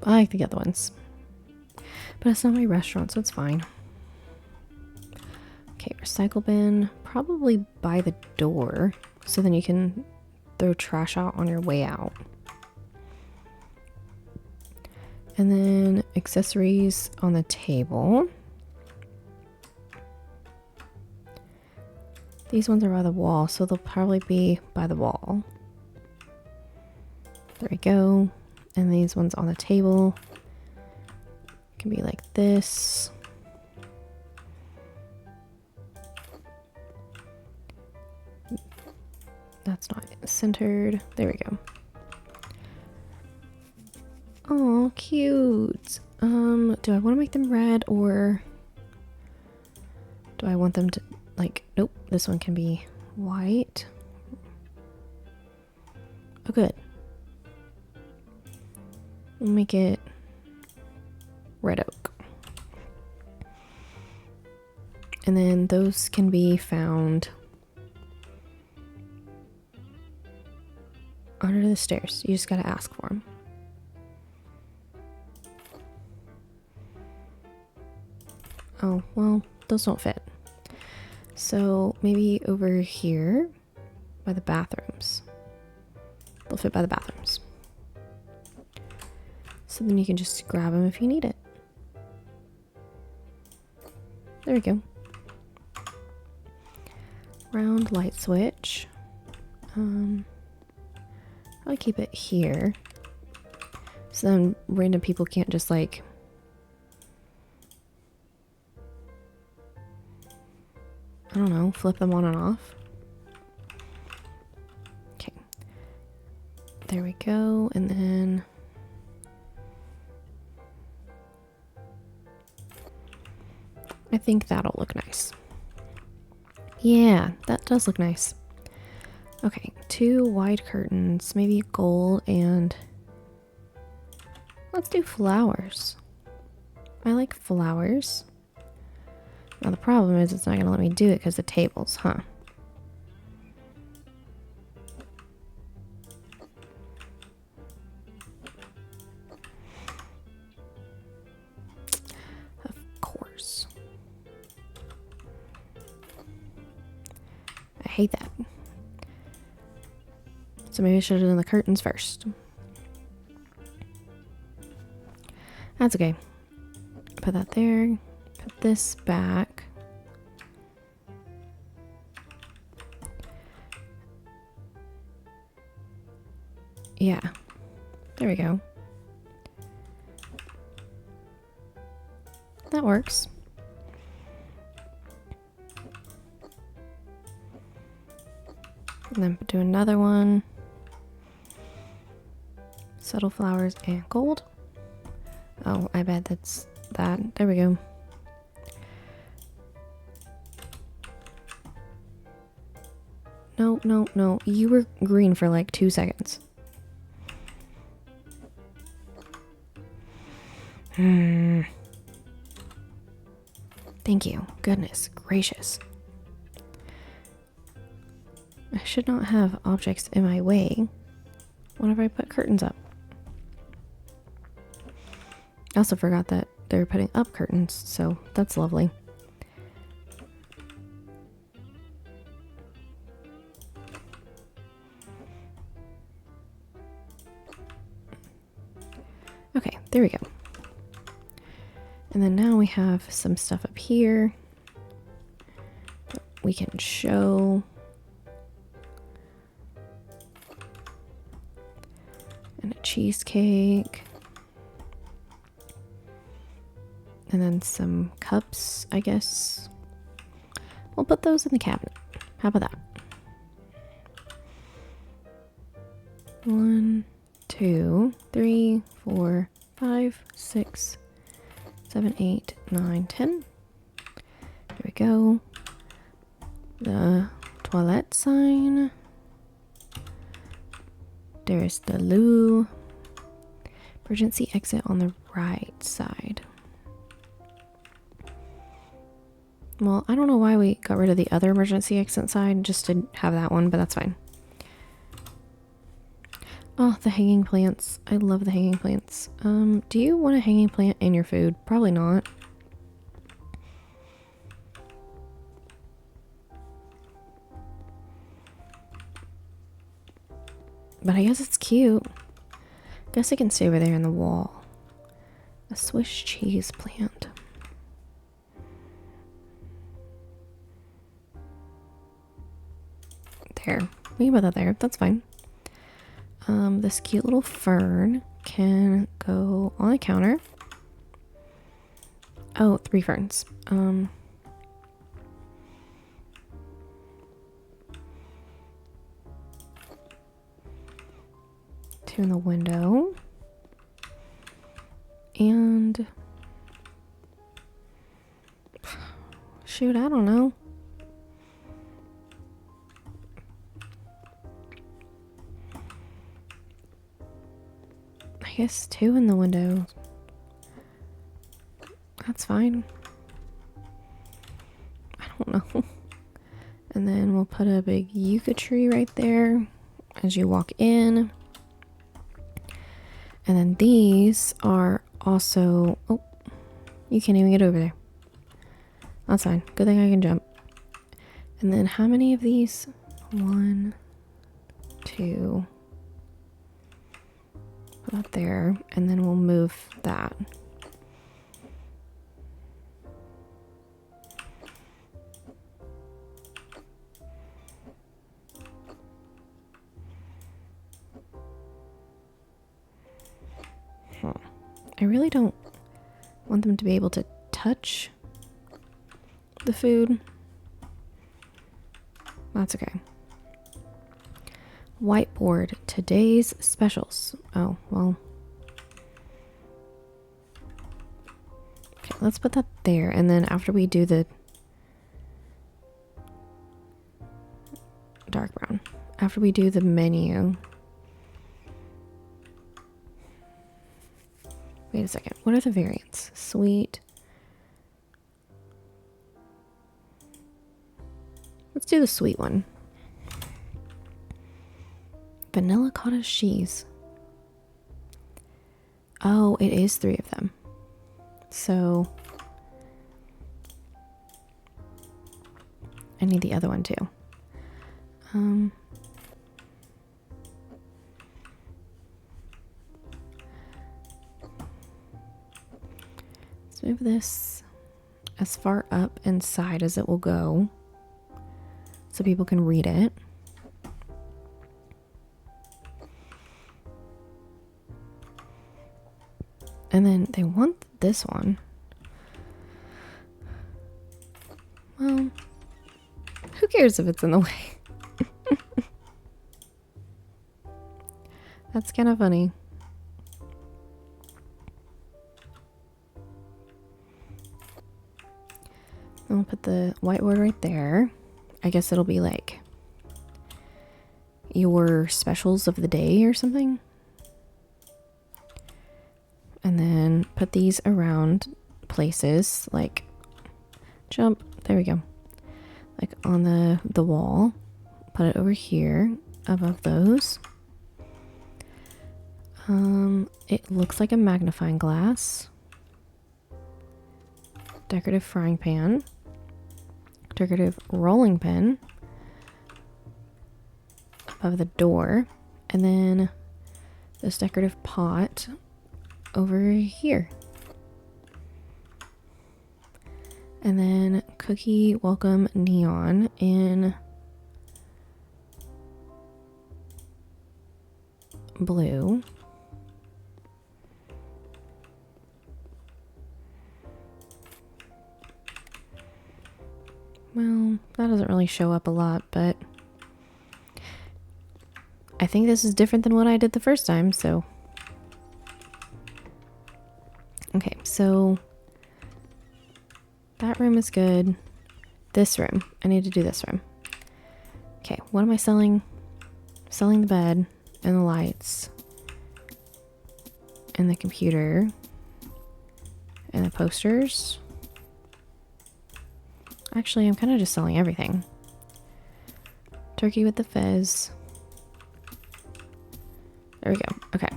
I like the other ones. But it's not my restaurant, so it's fine. Okay, recycle bin. Probably by the door, so then you can throw trash out on your way out. And then accessories on the table. These ones are by the wall, so they'll probably be by the wall. There we go. And these ones on the table can be like this. That's not centered. There we go. Oh, cute. Do I want to make them red, or do I want them to like, nope, this one can be white. Oh, good. We'll make it red oak. And then those can be found under the stairs. You just gotta ask for them. Oh, well, those don't fit. So maybe over here by the bathrooms. They'll fit by the bathrooms. So then you can just grab them if you need it. There we go. Round light switch. I'll keep it here. So then random people can't just like I don't know, flip them on and off. Okay. There we go. And then I think that'll look nice. Yeah, that does look nice. Okay, 2 wide curtains, maybe gold, and let's do flowers. I like flowers. Now the problem is it's not going to let me do it because the tables, huh? Of course. I hate that. So maybe I should have done the curtains first. That's okay. Put that there. Put this back. Yeah. There we go. That works. And then do another one. Subtle flowers and gold. Oh, I bet that's that. There we go. No, no, no. You were green for like 2 seconds. Thank you. Goodness gracious. I should not have objects in my way whenever I put curtains up. I also forgot that they're putting up curtains, so that's lovely. Okay, there we go. And then now we have some stuff up here that we can show. And a cheesecake. And then some cups, I guess. We'll put those in the cabinet. How about that? 1, 2, 3, 4, 5, 6, 7, 8, 9, 10. There we go. The toilet sign. There's the loo. Emergency exit on the right side. Well, I don't know why we got rid of the other emergency exit sign just to have that one, but that's fine. Oh, the hanging plants. I love the hanging plants. Do you want a hanging plant in your food? Probably not. But I guess it's cute. Guess it can stay over there in the wall. A Swiss cheese plant. There. We can put that there. That's fine. This cute little fern can go on the counter. Oh, 3 ferns. 2 in the window. And shoot, I don't know. I guess 2 in the window. That's fine. I don't know. And then we'll put a big yucca tree right there as you walk in. And then these are also... Oh, you can't even get over there. That's fine. Good thing I can jump. And then how many of these? 1, 2... Put that there, and then we'll move that. I really don't want them to be able to touch the food. That's okay. Whiteboard, today's specials. Oh, well. Okay, let's put that there. And then after we do the dark brown, after we do the menu. Wait a second. What are the variants? Sweet. Let's do the sweet one. Vanilla cottage cheese. Oh, it is 3 of them. So I need the other one too. Let's move this as far up inside as it will go so people can read it. And then they want this one. Well, who cares if it's in the way? That's kind of funny. I'll put the whiteboard right there. I guess it'll be like your specials of the day or something. And then put these around places like jump. There we go. Like on the wall. Put it over here above those. It looks like a magnifying glass. Decorative frying pan. Decorative rolling pin above the door, and then this decorative pot over here, and then cookie welcome neon in blue. Well, that doesn't really show up a lot, but I think this is different than what I did the first time, so. Okay, so that room is good. This room, I need to do this room. Okay, what am I selling? Selling the bed and the lights and the computer and the posters. Actually, I'm kind of just selling everything. Turkey with the fez. There we go. Okay.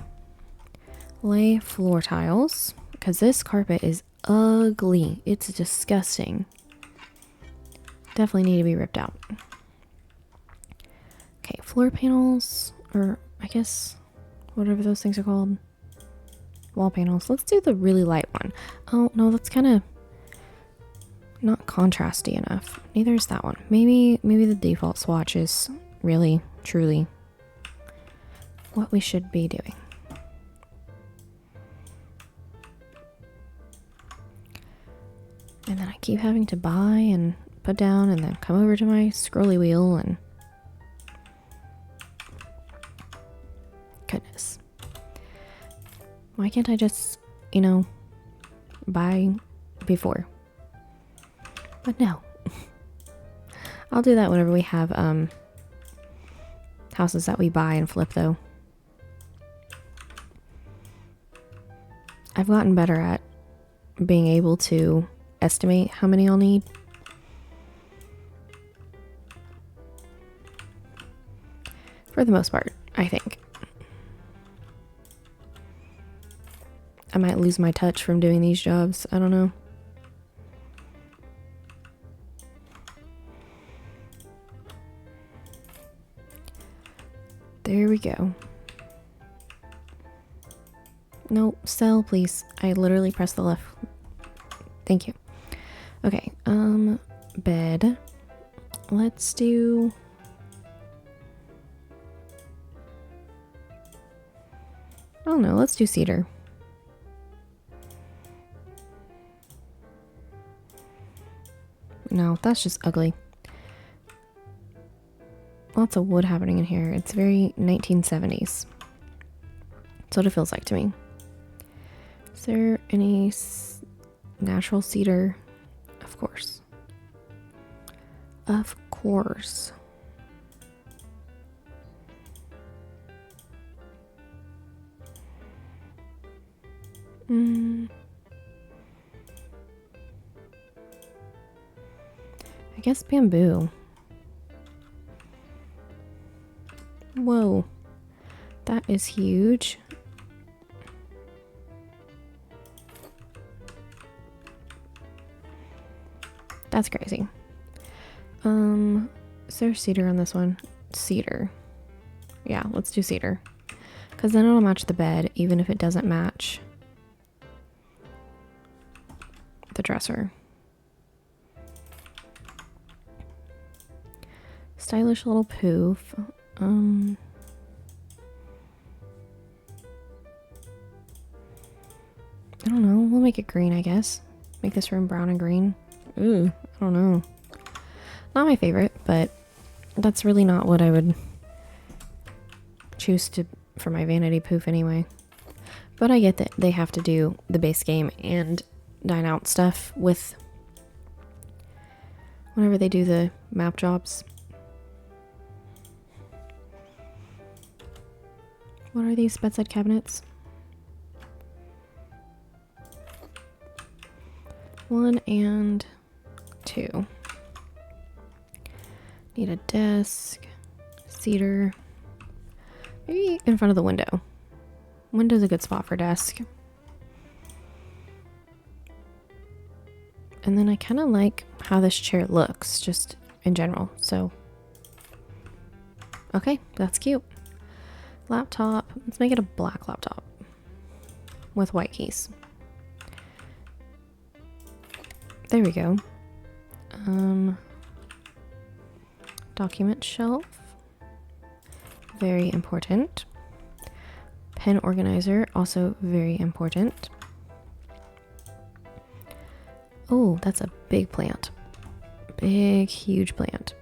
Lay floor tiles, because this carpet is ugly. It's disgusting. Definitely need to be ripped out. Okay, floor panels, or I guess whatever those things are called. Wall panels. Let's do the really light one. Oh, no, that's kind of not contrasty enough. Neither is that one. Maybe the default swatch is really, truly what we should be doing. And then I keep having to buy and put down and then come over to my scrolly wheel and goodness. Why can't I just, you know, buy before? But no. I'll do that whenever we have houses that we buy and flip though. I've gotten better at being able to estimate how many I'll need. For the most part, I think. I might lose my touch from doing these jobs. I don't know. There we go. No, sell, please. I literally pressed the left. Thank you. Okay, bed. Let's do... Oh no, let's do cedar. No, that's just ugly. Lots of wood happening in here. It's very 1970s. That's what it feels like to me. Is there any natural cedar? Of course. Of course. I guess bamboo. Whoa, that is huge. That's crazy. Is there cedar on this one? Cedar. Yeah, let's do cedar. Because then it'll match the bed, even if it doesn't match the dresser. Stylish little poof. I don't know. We'll make it green, I guess. Make this room brown and green. Ooh, I don't know. Not my favorite, but that's really not what I would choose to for my vanity poof anyway. But I get that they have to do the base game and dine out stuff with whenever they do the map jobs. What are these bedside cabinets? 1 and 2. Need a desk, cedar, maybe in front of the window. Window's a good spot for desk. And then I kind of like how this chair looks, just in general. So, okay, that's cute. Laptop, let's make it a black laptop with white keys. There we go. Document shelf, very important. Pen organizer, also very important. Oh, that's a big plant. Big, huge plant.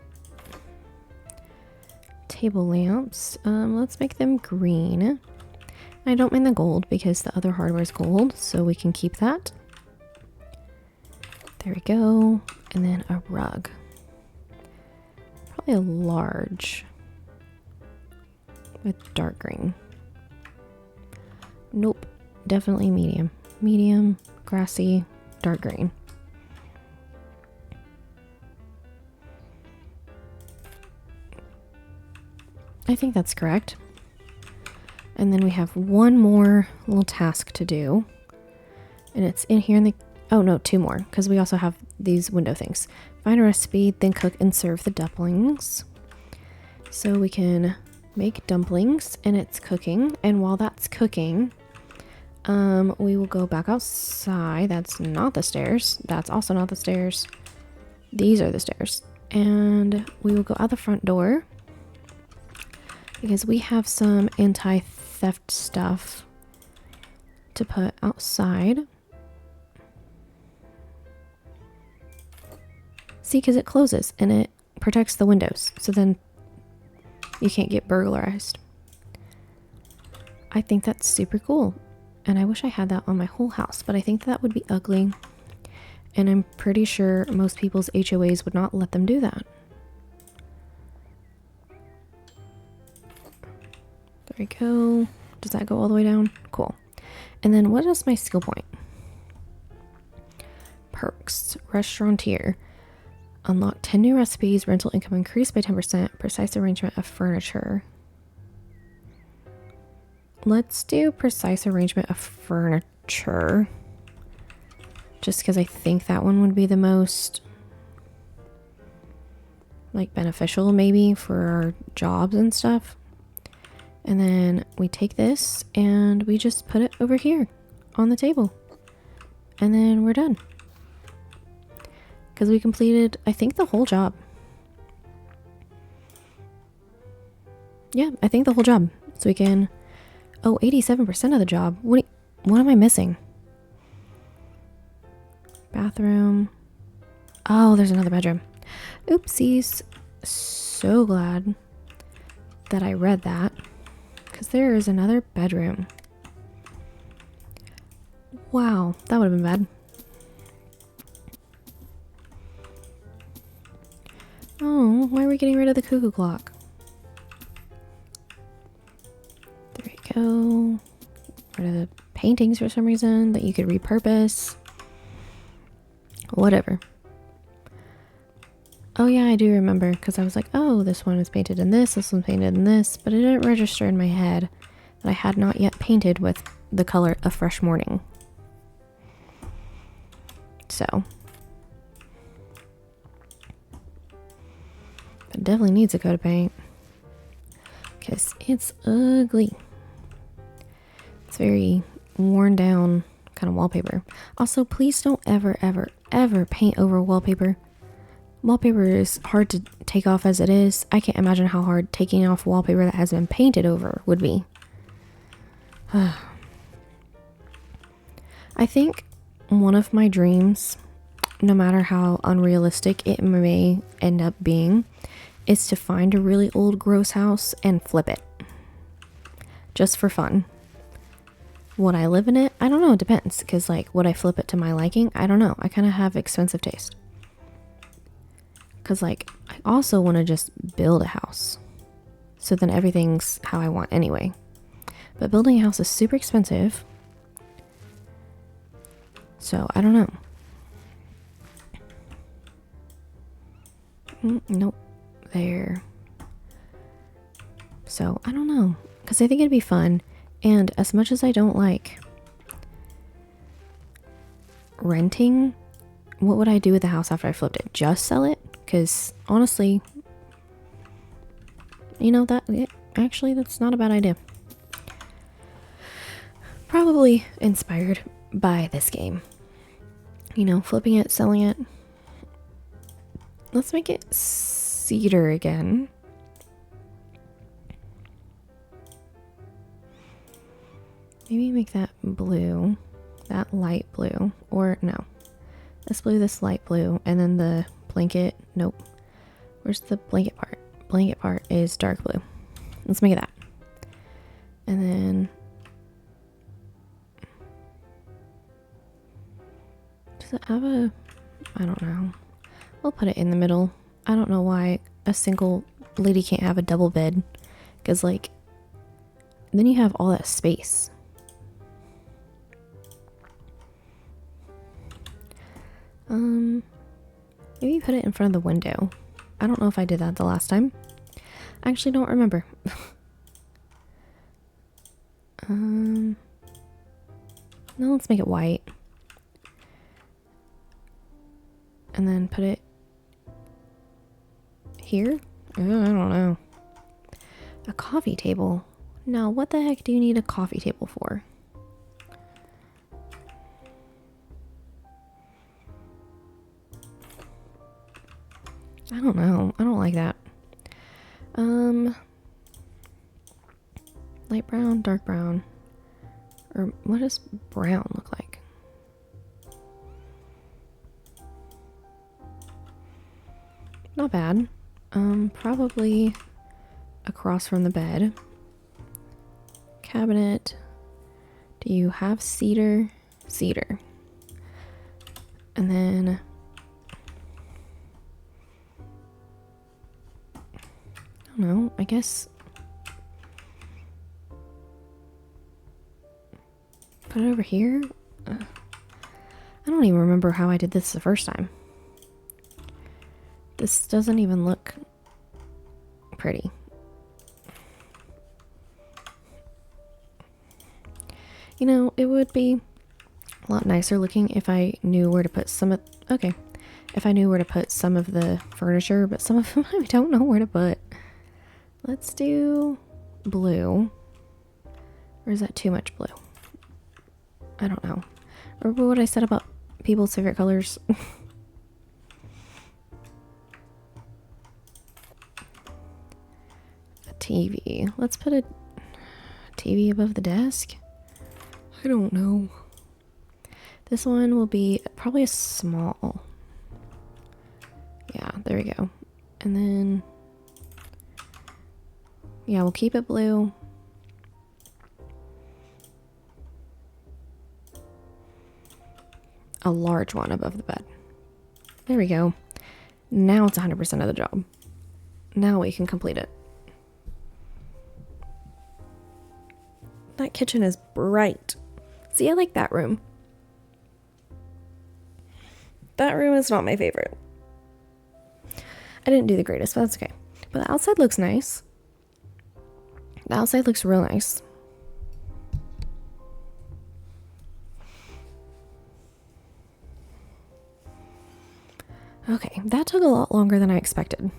Table lamps, let's make them green. I don't mind the gold because the other hardware is gold, so we can keep that. There we go. And then a rug. Probably a large with dark green. Nope, definitely medium. Medium, grassy, dark green. I think that's correct. And then we have one more little task to do. And it's in here in the... Oh no, 2 more, because we also have these window things. Find a recipe, then cook and serve the dumplings. So we can make dumplings, and it's cooking. And while that's cooking, we will go back outside. That's not the stairs. That's also not the stairs. These are the stairs. And we will go out the front door, because we have some anti-theft stuff to put outside. See, because it closes and it protects the windows, so then you can't get burglarized. I think that's super cool, and I wish I had that on my whole house, but I think that would be ugly, and I'm pretty sure most people's HOAs would not let them do that. There we go. Does that go all the way down? Cool. And then what is my skill point? Perks. Restaurateur. Unlock 10 new recipes. Rental income increased by 10%. Precise arrangement of furniture. Let's do precise arrangement of furniture. Just because I think that one would be the most like beneficial maybe for our jobs and stuff. And then we take this and we just put it over here on the table. And then we're done. Because we completed, I think, the whole job. Yeah, I think the whole job. So we can... Oh, 87% of the job. What am I missing? Bathroom. Oh, there's another bedroom. Oopsies. So glad that I read that. Because there is another bedroom. Wow, that would have been bad. Oh, why are we getting rid of the cuckoo clock? There we go. Rid of the paintings for some reason that you could repurpose. Whatever. Oh yeah, I do remember, because I was like, oh, this one is painted in this one's painted in this, but it didn't register in my head that I had not yet painted with the color A Fresh Morning. So. It definitely needs a coat of paint, because it's ugly. It's very worn down kind of wallpaper. Also, please don't ever, ever, ever paint over wallpaper. Wallpaper is hard to take off as it is. I can't imagine how hard taking off wallpaper that has been painted over would be. I think one of my dreams, no matter how unrealistic it may end up being, is to find a really old gross house and flip it. just for fun. Would I live in it? I don't know. It depends. Because, like, would I flip it to my liking? I don't know. I kind of have expensive taste. Because, like, I also want to just build a house. So then everything's how I want anyway. But building a house is super expensive. So, I don't know. Nope. There. So, I don't know. Because I think it'd be fun. And as much as I don't like renting, what would I do with the house after I flipped it? Just sell it? Because honestly, you know, actually, that's not a bad idea. Probably inspired by this game. You know, flipping it, selling it. Let's make it cedar again. Maybe make that blue, that light blue, or no, this blue, this light blue, and then the blanket, nope. Where's the blanket part? Blanket part is dark blue. Let's make it that. And then, does it have a, I don't know. We'll put it in the middle. I don't know why a single lady can't have a double bed, because like, then you have all that space. Maybe put it in front of the window. I don't know if I did that the last time. I actually don't remember. No, let's make it white. And then put it here? I don't know. A coffee table. Now, what the heck do you need a coffee table for? I don't know. I don't like that. Light brown, dark brown. Or what does brown look like? Not bad. Probably across from the bed. Cabinet. Do you have cedar? Cedar. And then I don't know, I guess put it over here. I don't even remember how I did this the first time. This doesn't even look pretty. You know, it would be a lot nicer looking if I knew where to put some of, okay, if I knew where to put some of the furniture, but some of them I don't know where to put. Let's do blue. Or is that too much blue? I don't know. Remember what I said about people's favorite colors? A TV. Let's put a TV above the desk. I don't know. This one will be probably a small. Yeah, there we go. And then, yeah, we'll keep it blue. A large one above the bed. There we go. Now it's 100% of the job. Now we can complete it. That kitchen is bright. See, I like that room. That room is not my favorite. I didn't do the greatest, but that's okay. But the outside looks nice. The outside looks real nice. Okay, that took a lot longer than I expected.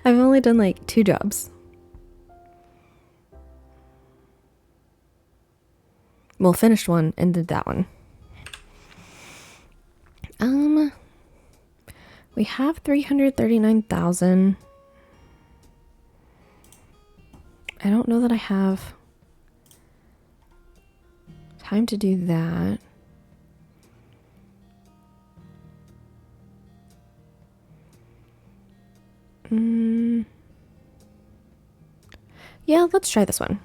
I've only done like 2 jobs. Well, finished one and did that one. We have 339,000. I don't know that I have time to do that. Yeah, let's try this one.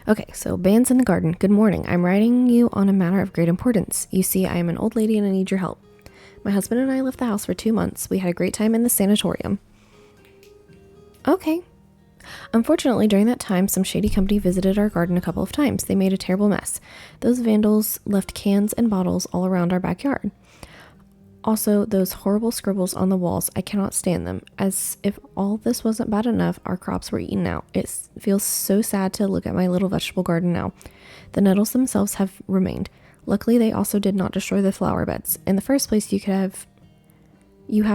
Okay, so bands in the garden. Good morning. I'm writing you on a matter of great importance. You see, I am an old lady and I need your help. My husband and I left the house for 2 months. We had a great time in the sanatorium. Okay. Unfortunately, during that time, some shady company visited our garden a couple of times. They made a terrible mess. Those vandals left cans and bottles all around our backyard. Also, those horrible scribbles on the walls, I cannot stand them. As if all this wasn't bad enough, our crops were eaten out. It feels so sad to look at my little vegetable garden now. The nettles themselves have remained. Luckily, they also did not destroy the flower beds. In the first place, you have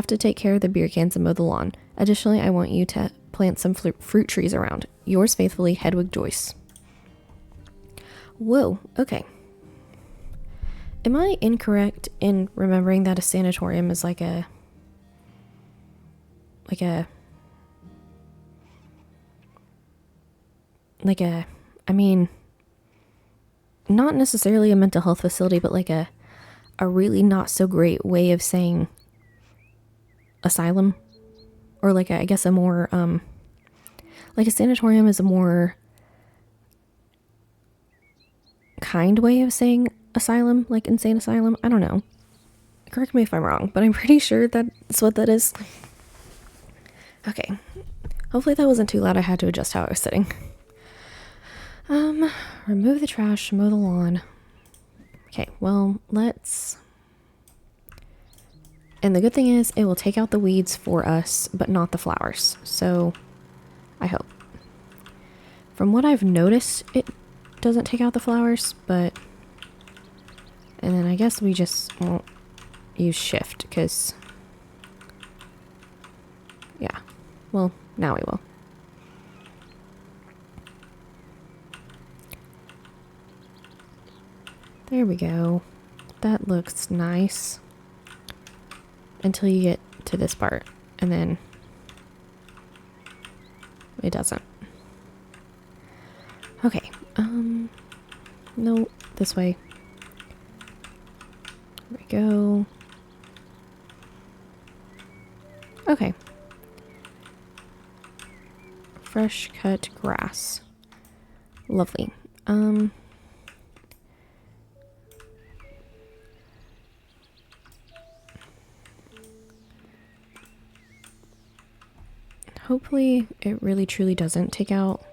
to take care of the beer cans and mow the lawn. Additionally, I want you to plant some fruit trees around. Yours faithfully, Hedwig Joyce. Whoa, okay. Am I incorrect in remembering that a sanatorium is like a I mean, not necessarily a mental health facility, but like a really not so great way of saying asylum, or like I guess a more like a sanatorium is a more kind way of saying asylum, like insane asylum. I don't know. Correct me if I'm wrong, but I'm pretty sure that's what that is. Okay. Hopefully that wasn't too loud. I had to adjust how I was sitting. Remove the trash, mow the lawn. Okay, well, let's... And the good thing is it will take out the weeds for us, but not the flowers. So, I hope. From what I've noticed, it doesn't take out the flowers, but... And then I guess we just won't use shift, because... Yeah. Well, now we will. There we go. That looks nice. Until you get to this part, and then it doesn't. Okay, no, this way. There we go. Okay. Fresh cut grass. Lovely. Hopefully it really truly doesn't take out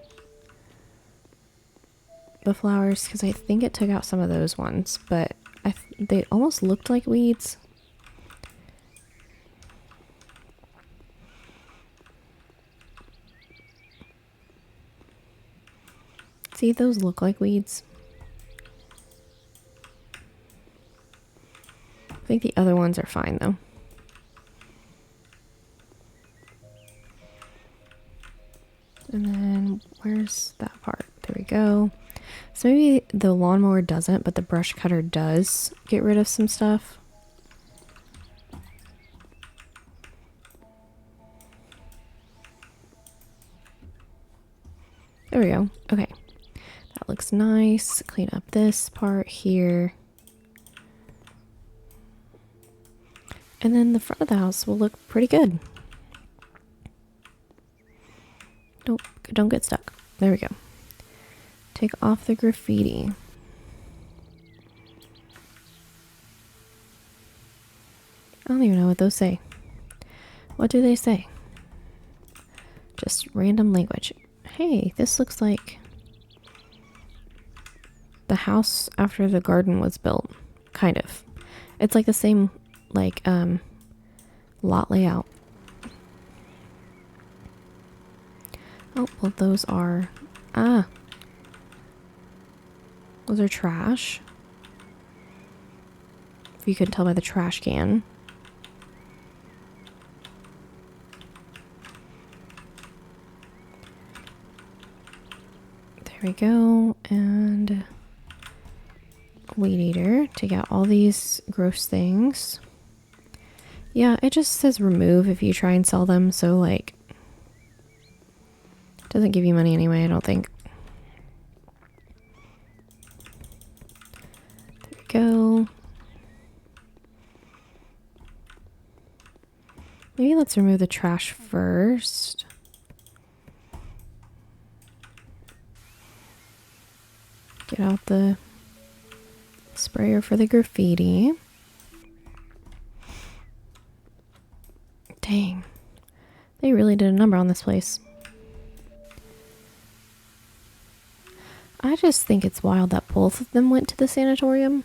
the flowers, because I think it took out some of those ones, but they almost looked like weeds. See, those look like weeds. I think the other ones are fine though. And then where's that part? There we go. So maybe the lawnmower doesn't, but the brush cutter does get rid of some stuff. There we go. Okay. That looks nice. Clean up this part here. And then the front of the house will look pretty good. Don't get stuck. There we go. Take off the graffiti. I don't even know what those say. What do they say? Just random language. Hey, this looks like the house after the garden was built. Kind of. It's like the same, like, lot layout. Oh, well, those are... Ah. Those are trash. If you couldn't tell by the trash can. There we go. And... weed eater. Take out all these gross things. Yeah, it just says remove if you try and sell them, so, like... doesn't give you money anyway, I don't think. There we go. Maybe let's remove the trash first. Get out the sprayer for the graffiti. Dang. They really did a number on this place. I just think it's wild that both of them went to the sanatorium.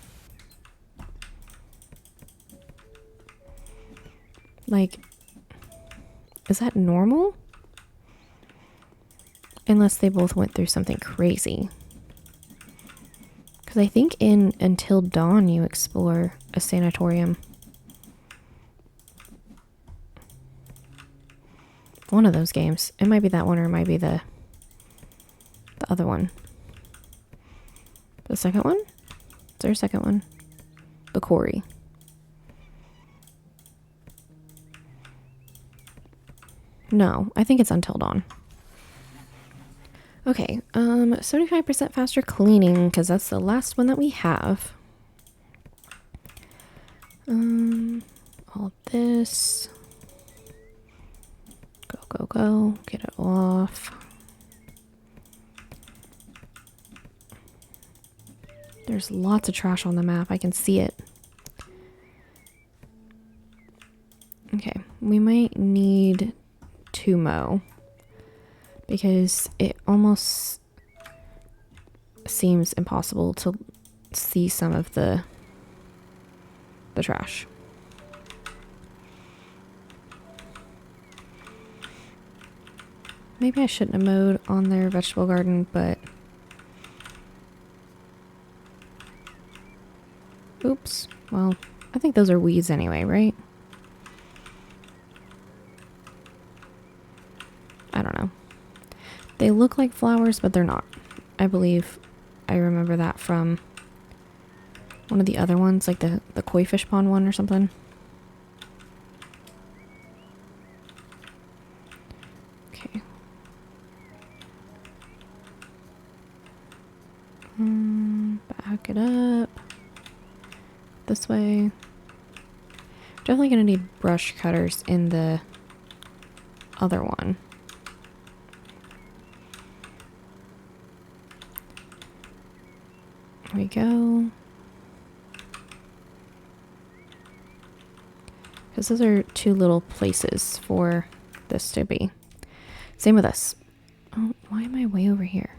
Like, is that normal? Unless they both went through something crazy. Because I think in Until Dawn you explore a sanatorium. One of those games. It might be that one or it might be the other one. The second one? Is there a second one? The Quarry. No, I think it's Until Dawn. Okay, 75% faster cleaning, because that's the last one that we have. All this. Go, go, go. Get it off. There's lots of trash on the map. I can see it. Okay, we might need to mow because it almost seems impossible to see some of the trash. Maybe I shouldn't have mowed on their vegetable garden, but oops. Well, I think those are weeds anyway, right? I don't know. They look like flowers, but they're not. I believe I remember that from one of the other ones, like the koi fish pond one or something. Okay. Back it up. This way. Definitely gonna need brush cutters in the other one. There we go. Because those are two little places for this to be. Same with us. Oh, why am I way over here?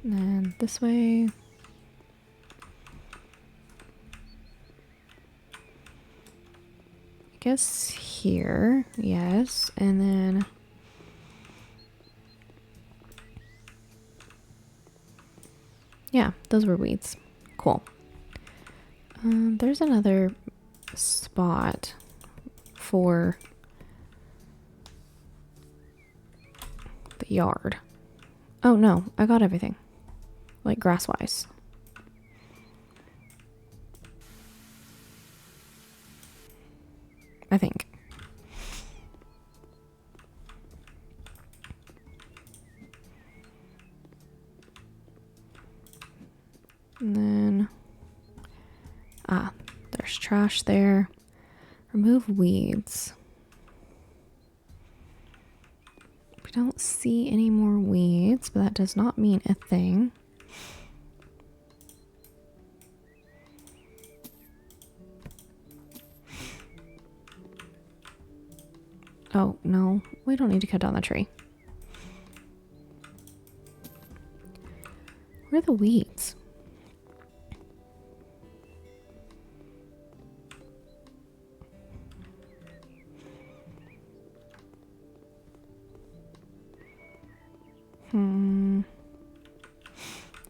And then this way. I guess here. Yes. And then yeah, those were weeds. Cool. There's another spot for the yard. Oh no, I got everything. Like grass-wise. I think. And then, there's trash there. Remove weeds. We don't see any more weeds, but that does not mean a thing. Oh, no, we don't need to cut down the tree. Where are the weeds?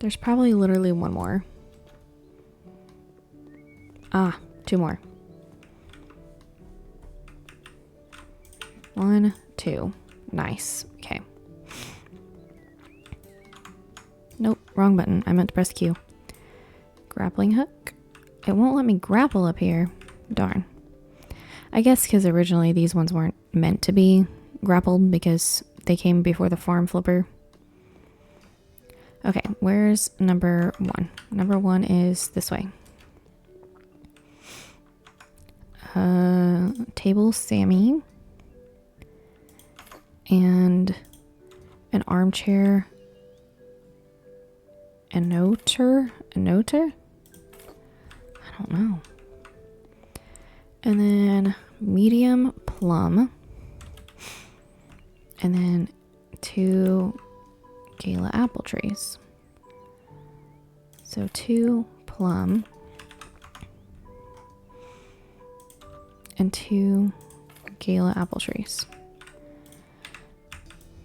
There's probably literally one more. Ah, two more. 1, 2. Nice. Okay. Nope, wrong button. I meant to press Q. Grappling hook. It won't let me grapple up here. Darn. I guess because originally these ones weren't meant to be grappled because they came before the farm flipper. Okay, where's number 1? Number 1 is this way. Table Sammy. and an armchair. A noter? I don't know. And then medium plum. And then 2 gala apple trees. So 2 plum and 2 gala apple trees.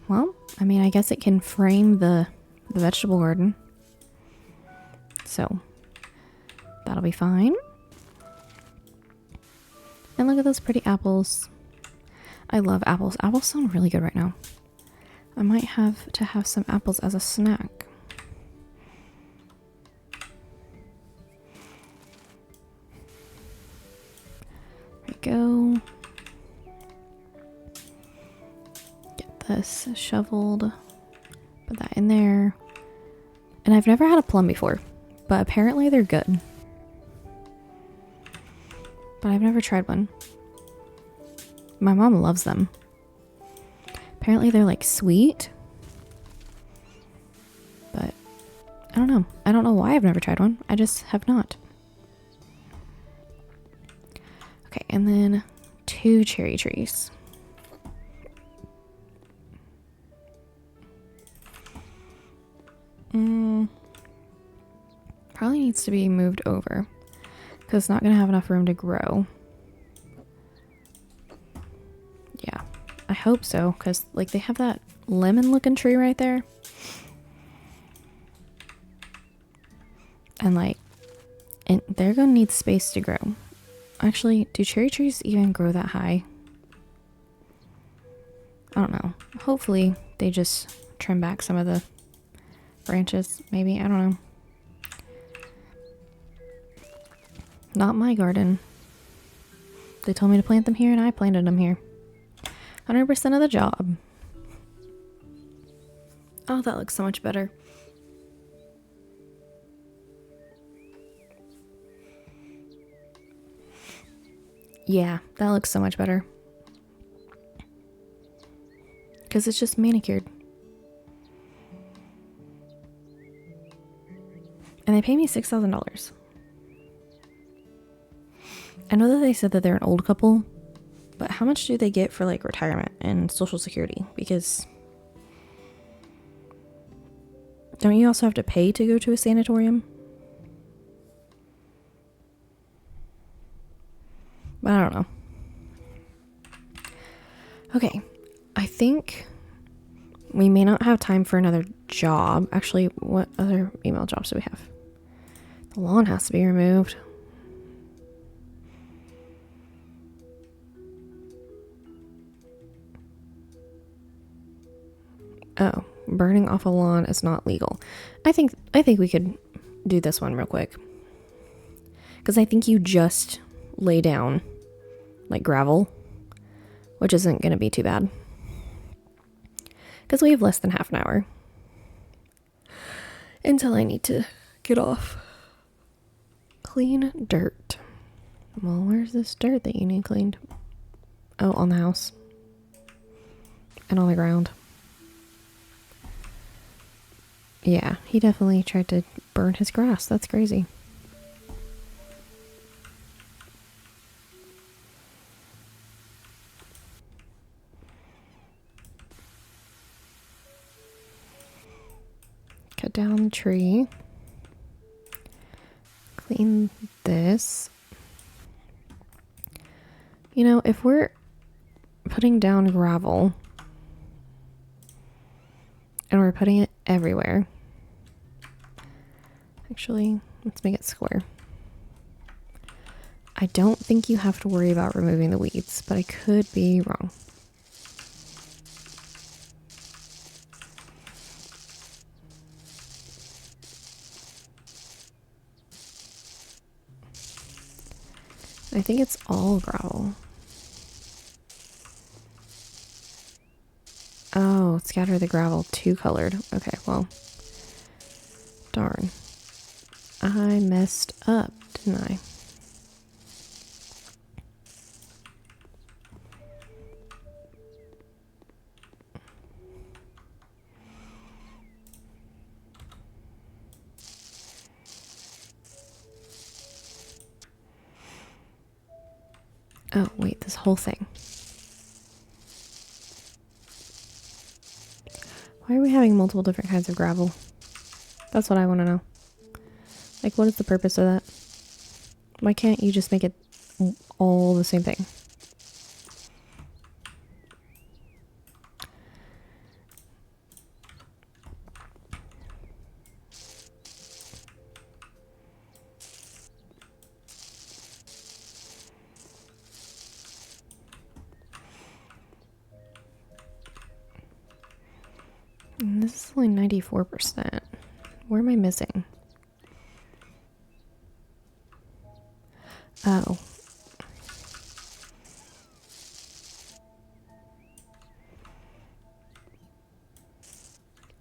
Well, I mean, I guess it can frame the vegetable garden. So that'll be fine. And look at those pretty apples. I love apples. Apples sound really good right now. I might have to have some apples as a snack. There we go. Get this shoveled. Put that in there. And I've never had a plum before, but apparently they're good. But I've never tried one. My mom loves them. Apparently they're like sweet. But I don't know. I don't know why I've never tried one. I just have not. Okay, and then 2 cherry trees. Probably needs to be moved over because it's not going to have enough room to grow. Yeah, I hope so, because like they have that lemon looking tree right there. And like, they're going to need space to grow. Actually, do cherry trees even grow that high? I don't know. Hopefully they just trim back some of the branches, maybe. I don't know. Not my garden. They told me to plant them here and I planted them here. 100% of the job. Oh, that looks so much better. Yeah, that looks so much better. Because it's just manicured. And they pay me $6,000. I know that they said that they're an old couple, but how much do they get for like retirement and Social Security? Because don't you also have to pay to go to a sanatorium? But I don't know. Okay, I think we may not have time for another job. Actually, what other email jobs do we have? The lawn has to be removed. Oh, burning off a lawn is not legal. I think we could do this one real quick. Because I think you just lay down like gravel, which isn't going to be too bad. Because we have less than half an hour until I need to get off. Clean dirt. Well, where's this dirt that you need cleaned? Oh, on the house. And on the ground. Yeah, he definitely tried to burn his grass. That's crazy. Cut down the tree. Clean this. You know, if we're putting down gravel and we're putting it everywhere. Actually, let's make it square. I don't think you have to worry about removing the weeds, but I could be wrong. I think it's all gravel. Oh, scatter the gravel 2-colored. Okay, well, darn. I messed up, didn't I? Oh, wait, this whole thing. Why are we having multiple different kinds of gravel? That's what I want to know. Like, what is the purpose of that? Why can't you just make it all the same thing? And this is only 94%. Where am I missing? Oh.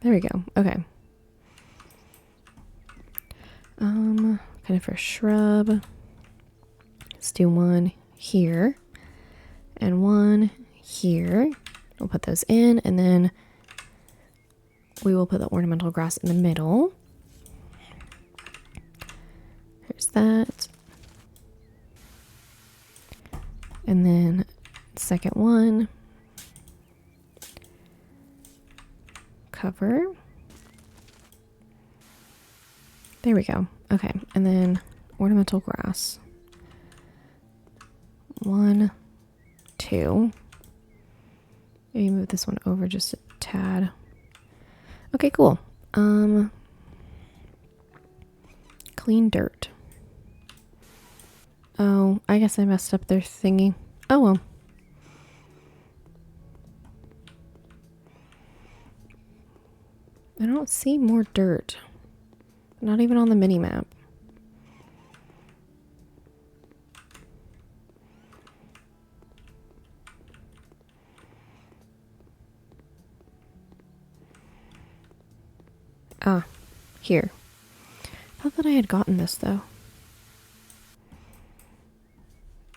There we go. Okay. Kind of for a shrub. Let's do one here and one here. We'll put those in, and then we will put the ornamental grass in the middle. There's that. And then second one. Cover. There we go. Okay, and then ornamental grass. 1, 2. Maybe move this one over just a tad. Okay, cool. Clean dirt. Oh, I guess I messed up their thingy. Oh well. I don't see more dirt. Not even on the mini map. Ah, here. I thought that I had gotten this though.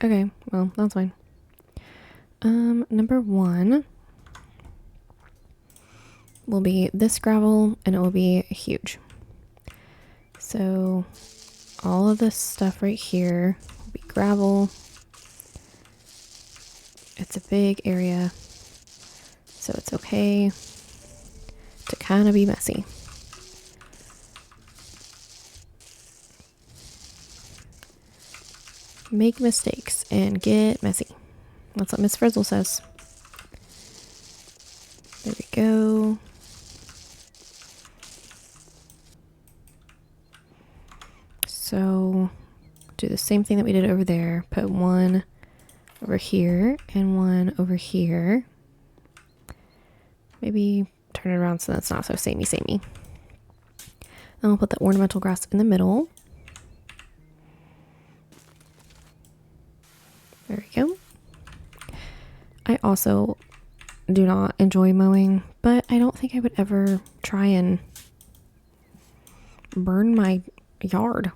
Okay, well, that's fine. Number 1 will be this gravel, and it will be huge. So all of this stuff right here will be gravel. It's a big area, so it's okay to kind of be messy. Make mistakes and get messy. That's what Miss Frizzle says. There we go. So do the same thing that we did over there. Put one over here and one over here. Maybe turn it around so that's not so samey. Then we'll put the ornamental grass in the middle. There we go. I also do not enjoy mowing, but I don't think I would ever try and burn my yard.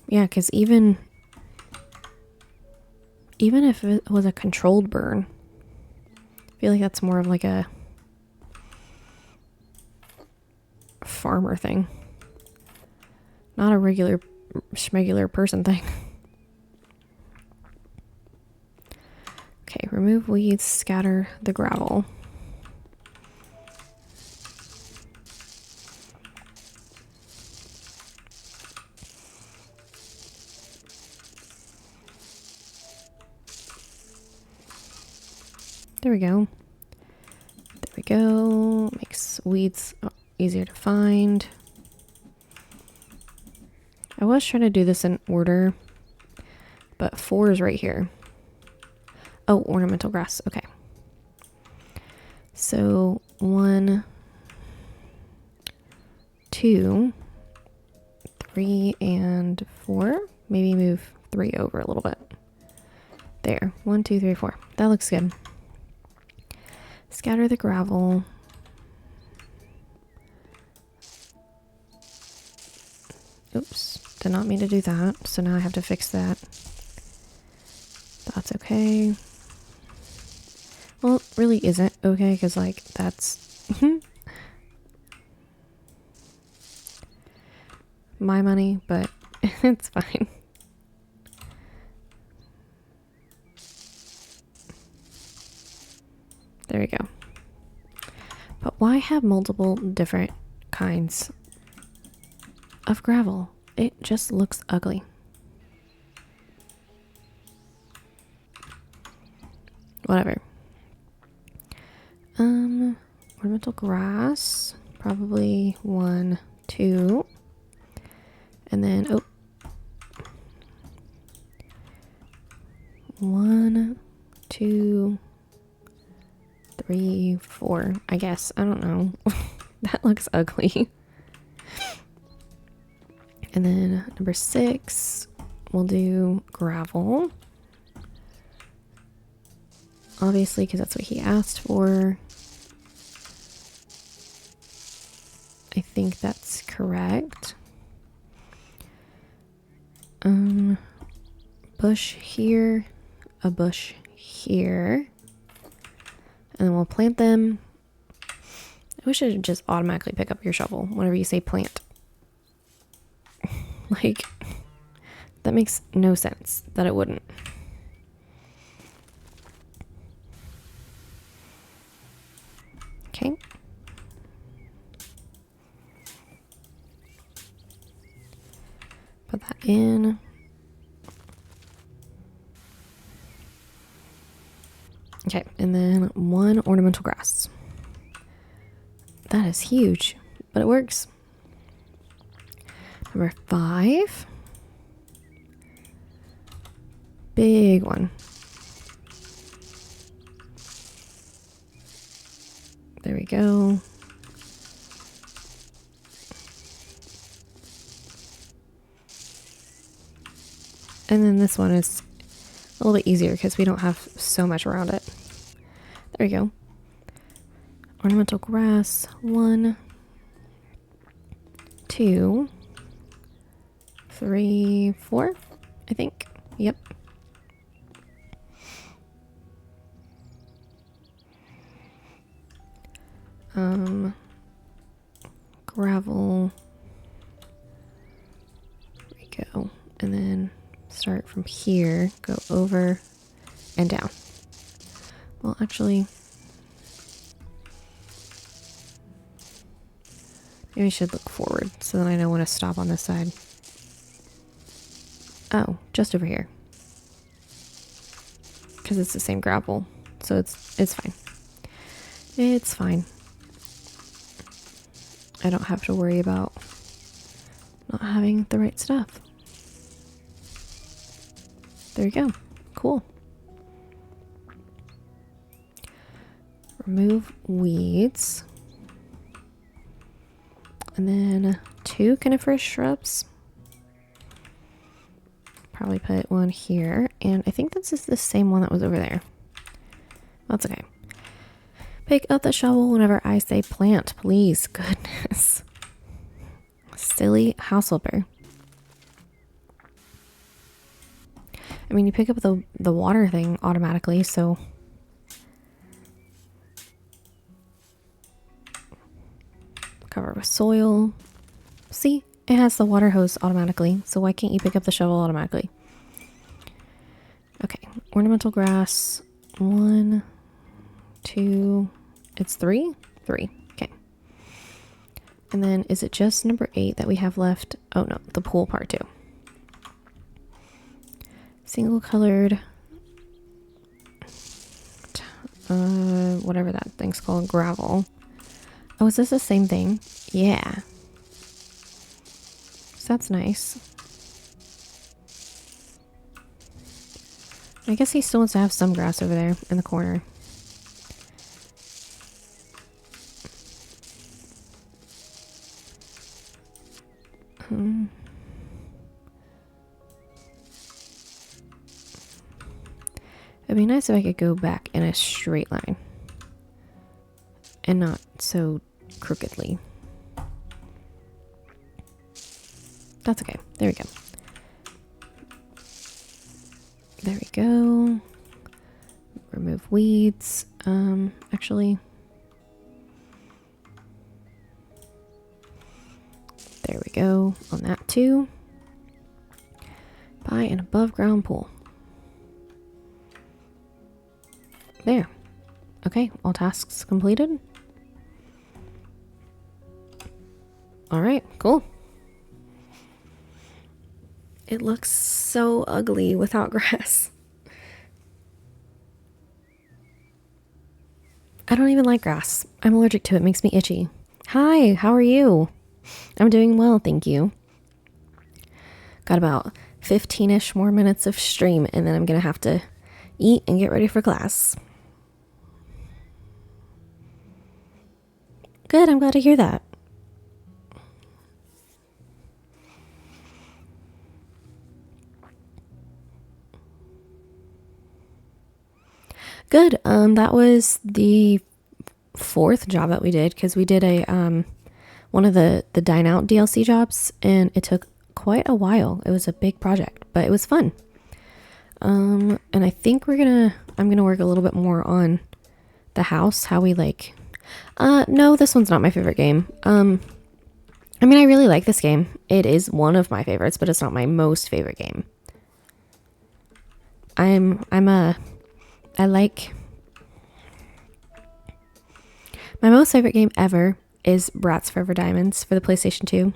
Yeah, because even if it was a controlled burn, I feel like that's more of like a farmer thing, not a regular schmegular person thing. Okay, remove weeds, scatter the gravel. There we go. There we go. Makes weeds easier to find. I was trying to do this in order, but 4 is right here. Oh, ornamental grass. Okay. So 1, 2, 3, and 4. Maybe move 3 over a little bit. There. 1, 2, 3, 4. That looks good. Scatter the gravel. Oops. Did not mean to do that. So now I have to fix that. That's okay. Well, it really isn't okay because, like, that's my money, but it's fine. There we go. But why have multiple different kinds of gravel? It just looks ugly. Whatever. Ornamental grass. Probably 1, 2. And then, oh. 1, 2, 3, 4. I guess. I don't know. That looks ugly. And then number 6, we'll do gravel. Obviously, because that's what he asked for. I think that's correct. Bush here, a bush here. And then we'll plant them. I wish it would just automatically pick up your shovel whenever you say plant. Like, that makes no sense that it wouldn't. Okay. Put that in. Okay, and then 1 ornamental grass. That is huge, but it works. Number 5. Big one. There we go. And then this one is a little bit easier because we don't have so much around it. There we go. Ornamental grass. 1, 2, 3, 4, I think. Yep. Gravel. There we go. And then start from here, go over and down. Well, actually, maybe I should look forward so that I know when to stop on this side. Oh, just over here. Because it's the same gravel, so it's fine. It's fine. I don't have to worry about not having the right stuff. There you go. Cool. Remove weeds. And then 2 coniferous shrubs. Probably put 1 here. And I think this is the same one that was over there. That's okay. Pick up the shovel whenever I say plant, please. Goodness. Silly house helper. I mean, you pick up the water thing automatically, so... Cover with soil. See? It has the water hose automatically, so why can't you pick up the shovel automatically? Okay. Ornamental grass. 1, 2... It's 3? 3. Okay. And then is it just number 8 that we have left? Oh no, the pool part too. Single colored, whatever that thing's called, gravel. Oh, is this the same thing? Yeah. So that's nice. I guess he still wants to have some grass over there in the corner. It'd be nice if I could go back in a straight line and not so crookedly. That's okay. There we go. There we go. Remove weeds. Actually, there we go on that too. Buy an above ground pool. There. Okay, all tasks completed. All right, cool. It looks so ugly without grass. I don't even like grass. I'm allergic to it. It makes me itchy. Hi, how are you? I'm doing well, thank you. Got about 15-ish more minutes of stream, and then I'm gonna have to eat and get ready for class. Good, I'm glad to hear that. Good. That was the 4th job that we did, because we did a one of the Dine Out DLC jobs, and it took quite a while. It was a big project, but it was fun. And I think I'm gonna work a little bit more on the house, how we like. No, this one's not my favorite game. I mean, I really like this game. It is one of my favorites, but it's not my most favorite game. I like. My most favorite game ever is Bratz Forever Diamonds for the PlayStation 2.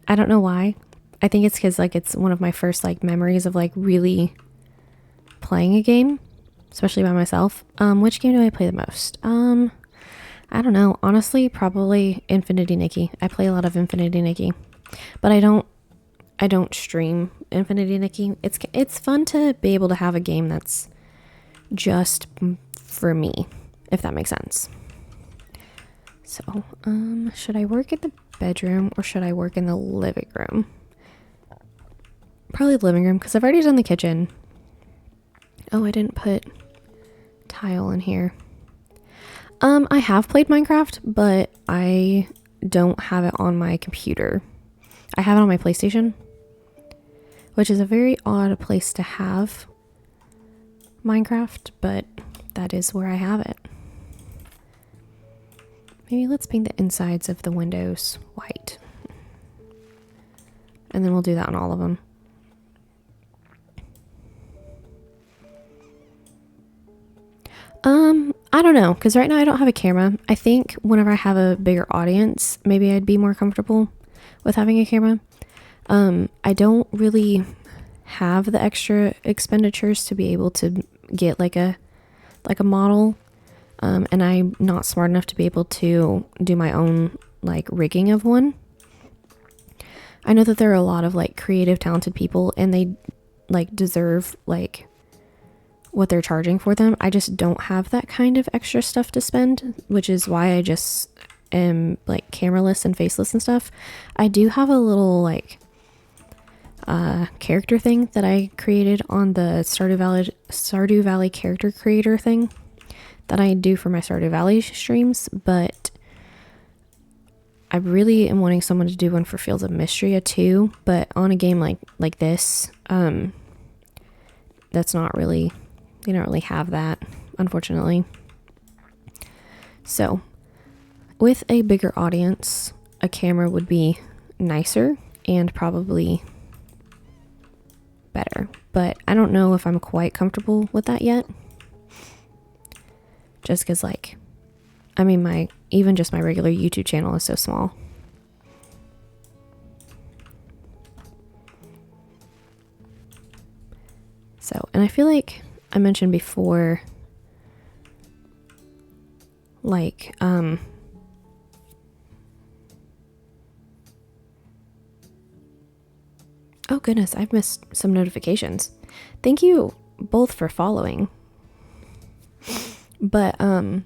I don't know why. I think it's because like it's one of my first like memories of like really playing a game, especially by myself. Which game do I play the most? I don't know. Honestly, probably Infinity Nikki. I play a lot of Infinity Nikki, but I don't stream Infinity Nikki. It's fun to be able to have a game that's just for me, if that makes sense. So, should I work in the bedroom or should I work in the living room? Probably the living room, because I've already done the kitchen. Oh, I didn't put tile in here. I have played Minecraft, but I don't have it on my computer. I have it on my PlayStation, which is a very odd place to have Minecraft, but that is where I have it. Maybe let's paint the insides of the windows white. And then we'll do that on all of them. I don't know, because right now I don't have a camera. I think whenever I have a bigger audience, maybe I'd be more comfortable with having a camera. I don't really have the extra expenditures to be able to get like a model. And I'm not smart enough to be able to do my own like rigging of one. I know that there are a lot of like creative, talented people, and they like deserve like what they're charging for them. I just don't have that kind of extra stuff to spend, which is why I just am like cameraless and faceless and stuff. I do have a little like character thing that I created on the Stardew Valley character creator thing that I do for my Stardew Valley streams, but I really am wanting someone to do one for Fields of Mystria too, but on a game like this, that's not really, they don't really have that, unfortunately. So, with a bigger audience, a camera would be nicer and probably better, but I don't know if I'm quite comfortable with that yet. Just because, like, I mean, even just my regular YouTube channel is so small. So, and I feel like I mentioned before, like, oh goodness, I've missed some notifications. Thank you both for following. But, I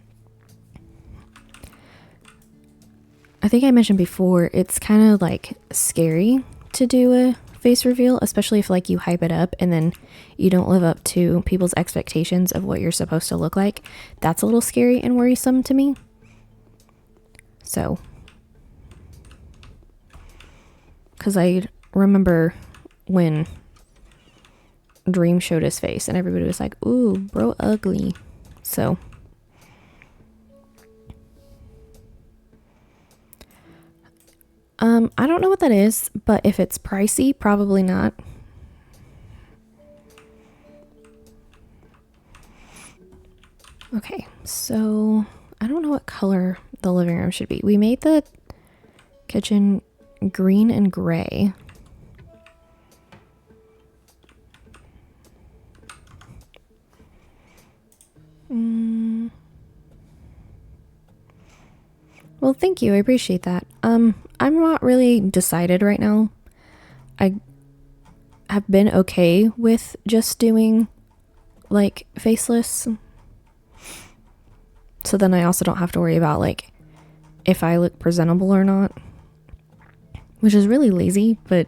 think I mentioned before, it's kind of like scary to do a face reveal, especially if like you hype it up and then you don't live up to people's expectations of what you're supposed to look like. That's a little scary and worrisome to me. So, because I remember when Dream showed his face and everybody was like, ooh, bro, ugly. So, I don't know what that is, but if it's pricey, probably not. Okay, so I don't know what color the living room should be. We made the kitchen green and gray. Well, thank you. I appreciate that. I'm not really decided right now. I have been okay with just doing like faceless. So then I also don't have to worry about like if I look presentable or not. Which is really lazy, but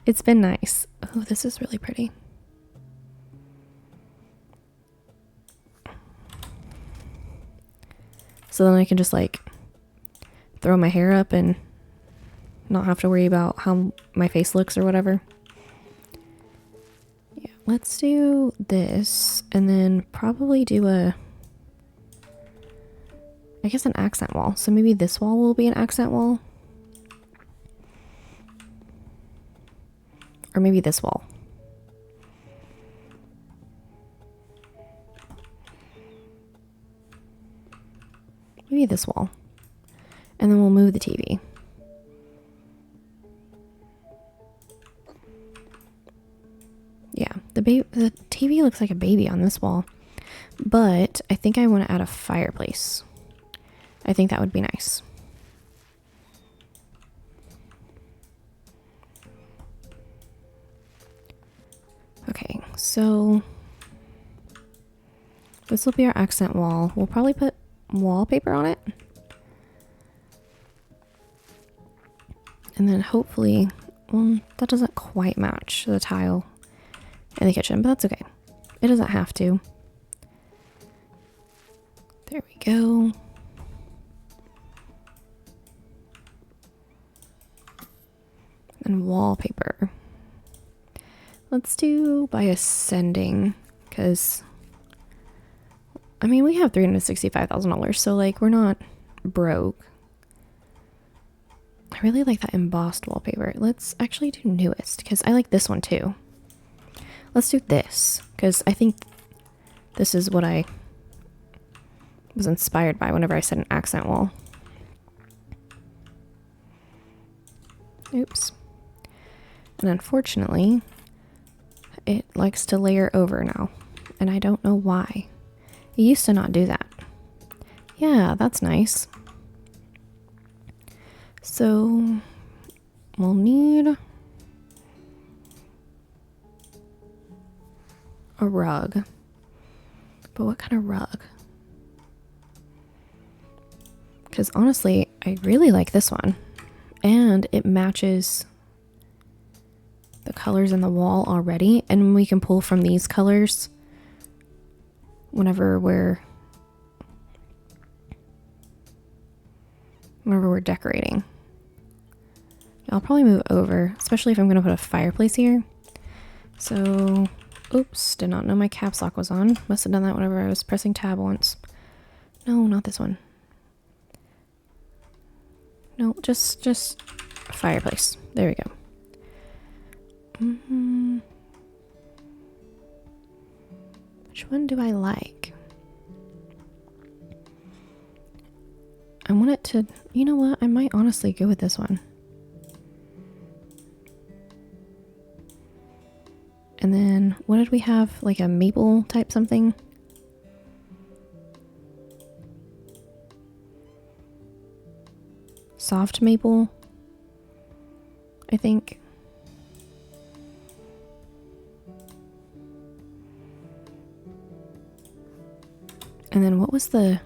it's been nice. Oh, this is really pretty. So then I can just like throw my hair up and not have to worry about how my face looks or whatever. Yeah, let's do this and then probably do I guess an accent wall. So maybe this wall will be an accent wall. Or maybe this wall. Maybe this wall. And then we'll move the TV. Yeah, the TV looks like a baby on this wall. But I think I want to add a fireplace. I think that would be nice. Okay, so this will be our accent wall. We'll probably put wallpaper on it. And then hopefully, well, that doesn't quite match the tile in the kitchen, but that's okay. It doesn't have to. There we go. And wallpaper. Let's do by ascending, because I mean, we have $365,000, so like we're not broke. I really like that embossed wallpaper. Let's actually do newest, because I like this one too. Let's do this, because I think this is what I was inspired by whenever I said an accent wall. Oops. And unfortunately, it likes to layer over now, and I don't know why. It used to not do that. Yeah, that's nice. So we'll need a rug. But what kind of rug? Because honestly, I really like this one. And it matches the colors in the wall already. And we can pull from these colors whenever we're decorating. I'll probably move over, especially if I'm going to put a fireplace here. So, oops, did not know my caps lock was on. Must have done that whenever I was pressing tab once. No, not this one. No, just fireplace. There we go. Which one do I like? I want it to, you know what? I might honestly go with this one. And then, what did we have? Like a maple type something? Soft maple, I think. And then what was the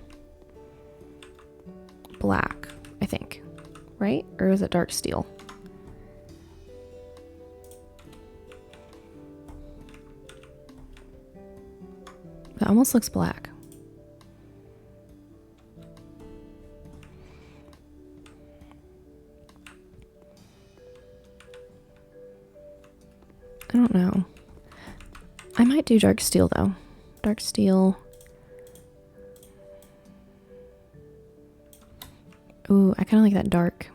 black, I think, right? Or was it dark steel? It almost looks black. I don't know. I might do dark steel though. Dark steel. Ooh, I kind of like that dark.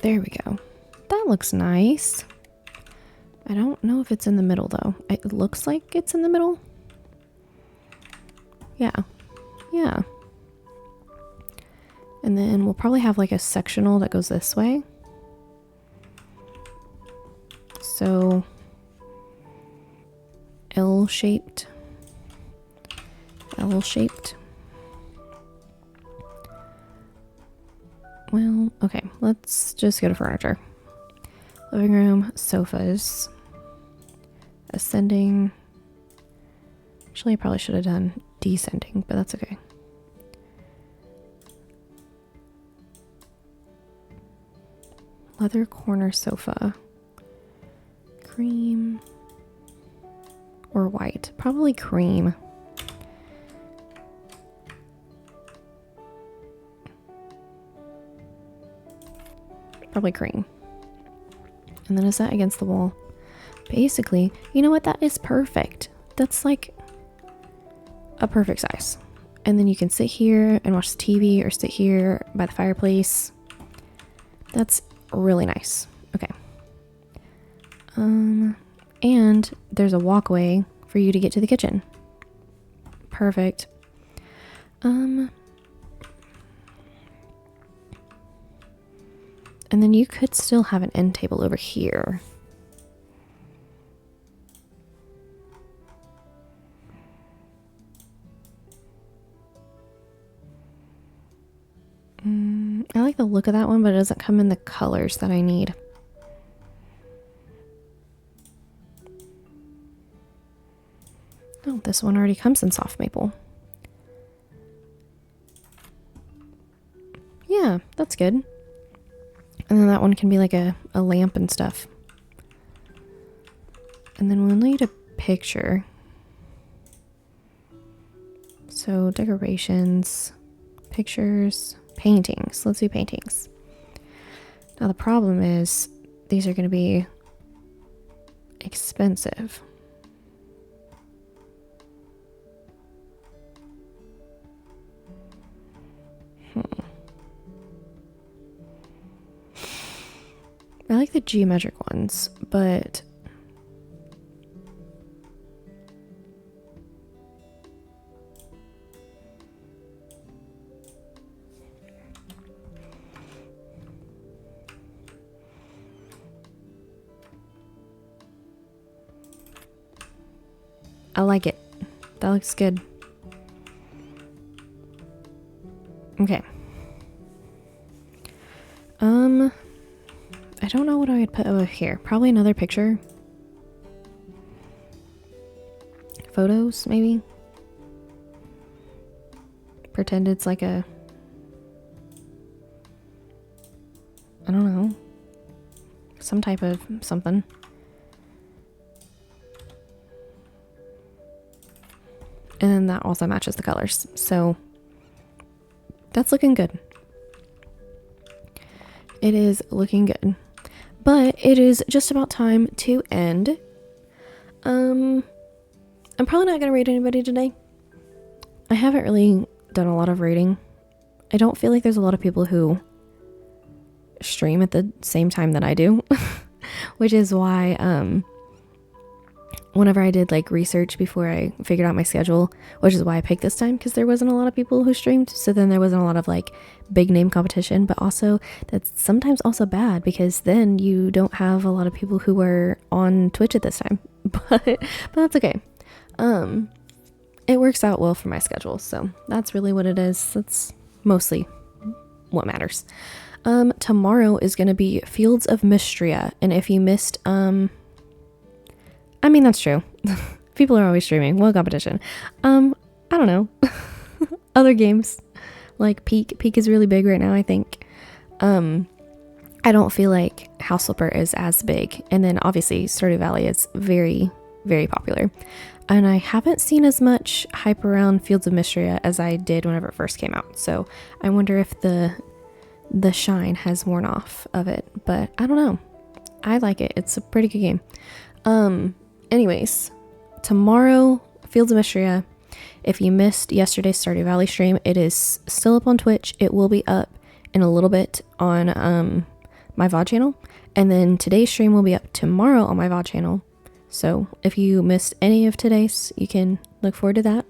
There we go. That looks nice. I don't know if it's in the middle though. It looks like it's in the middle. Yeah. Yeah. And then we'll probably have like a sectional that goes this way. So L-shaped. L-shaped. Well, okay, let's just go to furniture. Living room, sofas. Ascending. Actually, I probably should have done descending, but that's okay. Leather corner sofa. Cream. Or white. Probably cream. Probably cream. And then is that against the wall? Basically, you know what? That is perfect. That's like a perfect size. And then you can sit here and watch the TV or sit here by the fireplace. That's really nice. Okay. And there's a walkway for you to get to the kitchen. Perfect. And then you could still have an end table over here. I like the look of that one, but it doesn't come in the colors that I need. Oh, this one already comes in soft maple. Yeah, that's good. And then that one can be like a lamp and stuff. And then we'll need a picture. So decorations, pictures, paintings. Let's do paintings. Now the problem is these are going to be expensive. I like the geometric ones, but I like it. That looks good. Okay. I don't know what I would put over here. Probably another picture. Photos, maybe. Pretend it's like a... I don't know. Some type of something. And then that also matches the colors. So that's looking good. It is looking good. But it is just about time to end. I'm probably not going to rate anybody today. I haven't really done a lot of rating. I don't feel like there's a lot of people who stream at the same time that I do. Which is why whenever I did like research before I figured out my schedule, which is why I picked this time, because there wasn't a lot of people who streamed, so then there wasn't a lot of like big name competition. But also that's sometimes also bad, because then you don't have a lot of people who are on Twitch at this time. But that's okay. It works out well for my schedule, so that's really what it is. That's mostly what matters. Tomorrow is going to be Fields of Mystria, and if you missed I mean, that's true. People are always streaming. What competition? I don't know. Other games like Peak. Peak is really big right now, I think. I don't feel like House Flipper is as big. And then obviously Stardew Valley is very, very popular. And I haven't seen as much hype around Fields of Mystria as I did whenever it first came out. So I wonder if the shine has worn off of it. But I don't know. I like it. It's a pretty good game. Anyways, tomorrow, Fields of Mystria. If you missed yesterday's Stardew Valley stream, it is still up on Twitch. It will be up in a little bit on my VOD channel. And then today's stream will be up tomorrow on my VOD channel. So if you missed any of today's, you can look forward to that.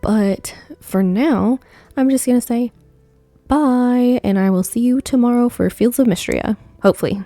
But for now, I'm just going to say bye, and I will see you tomorrow for Fields of Mystria, hopefully.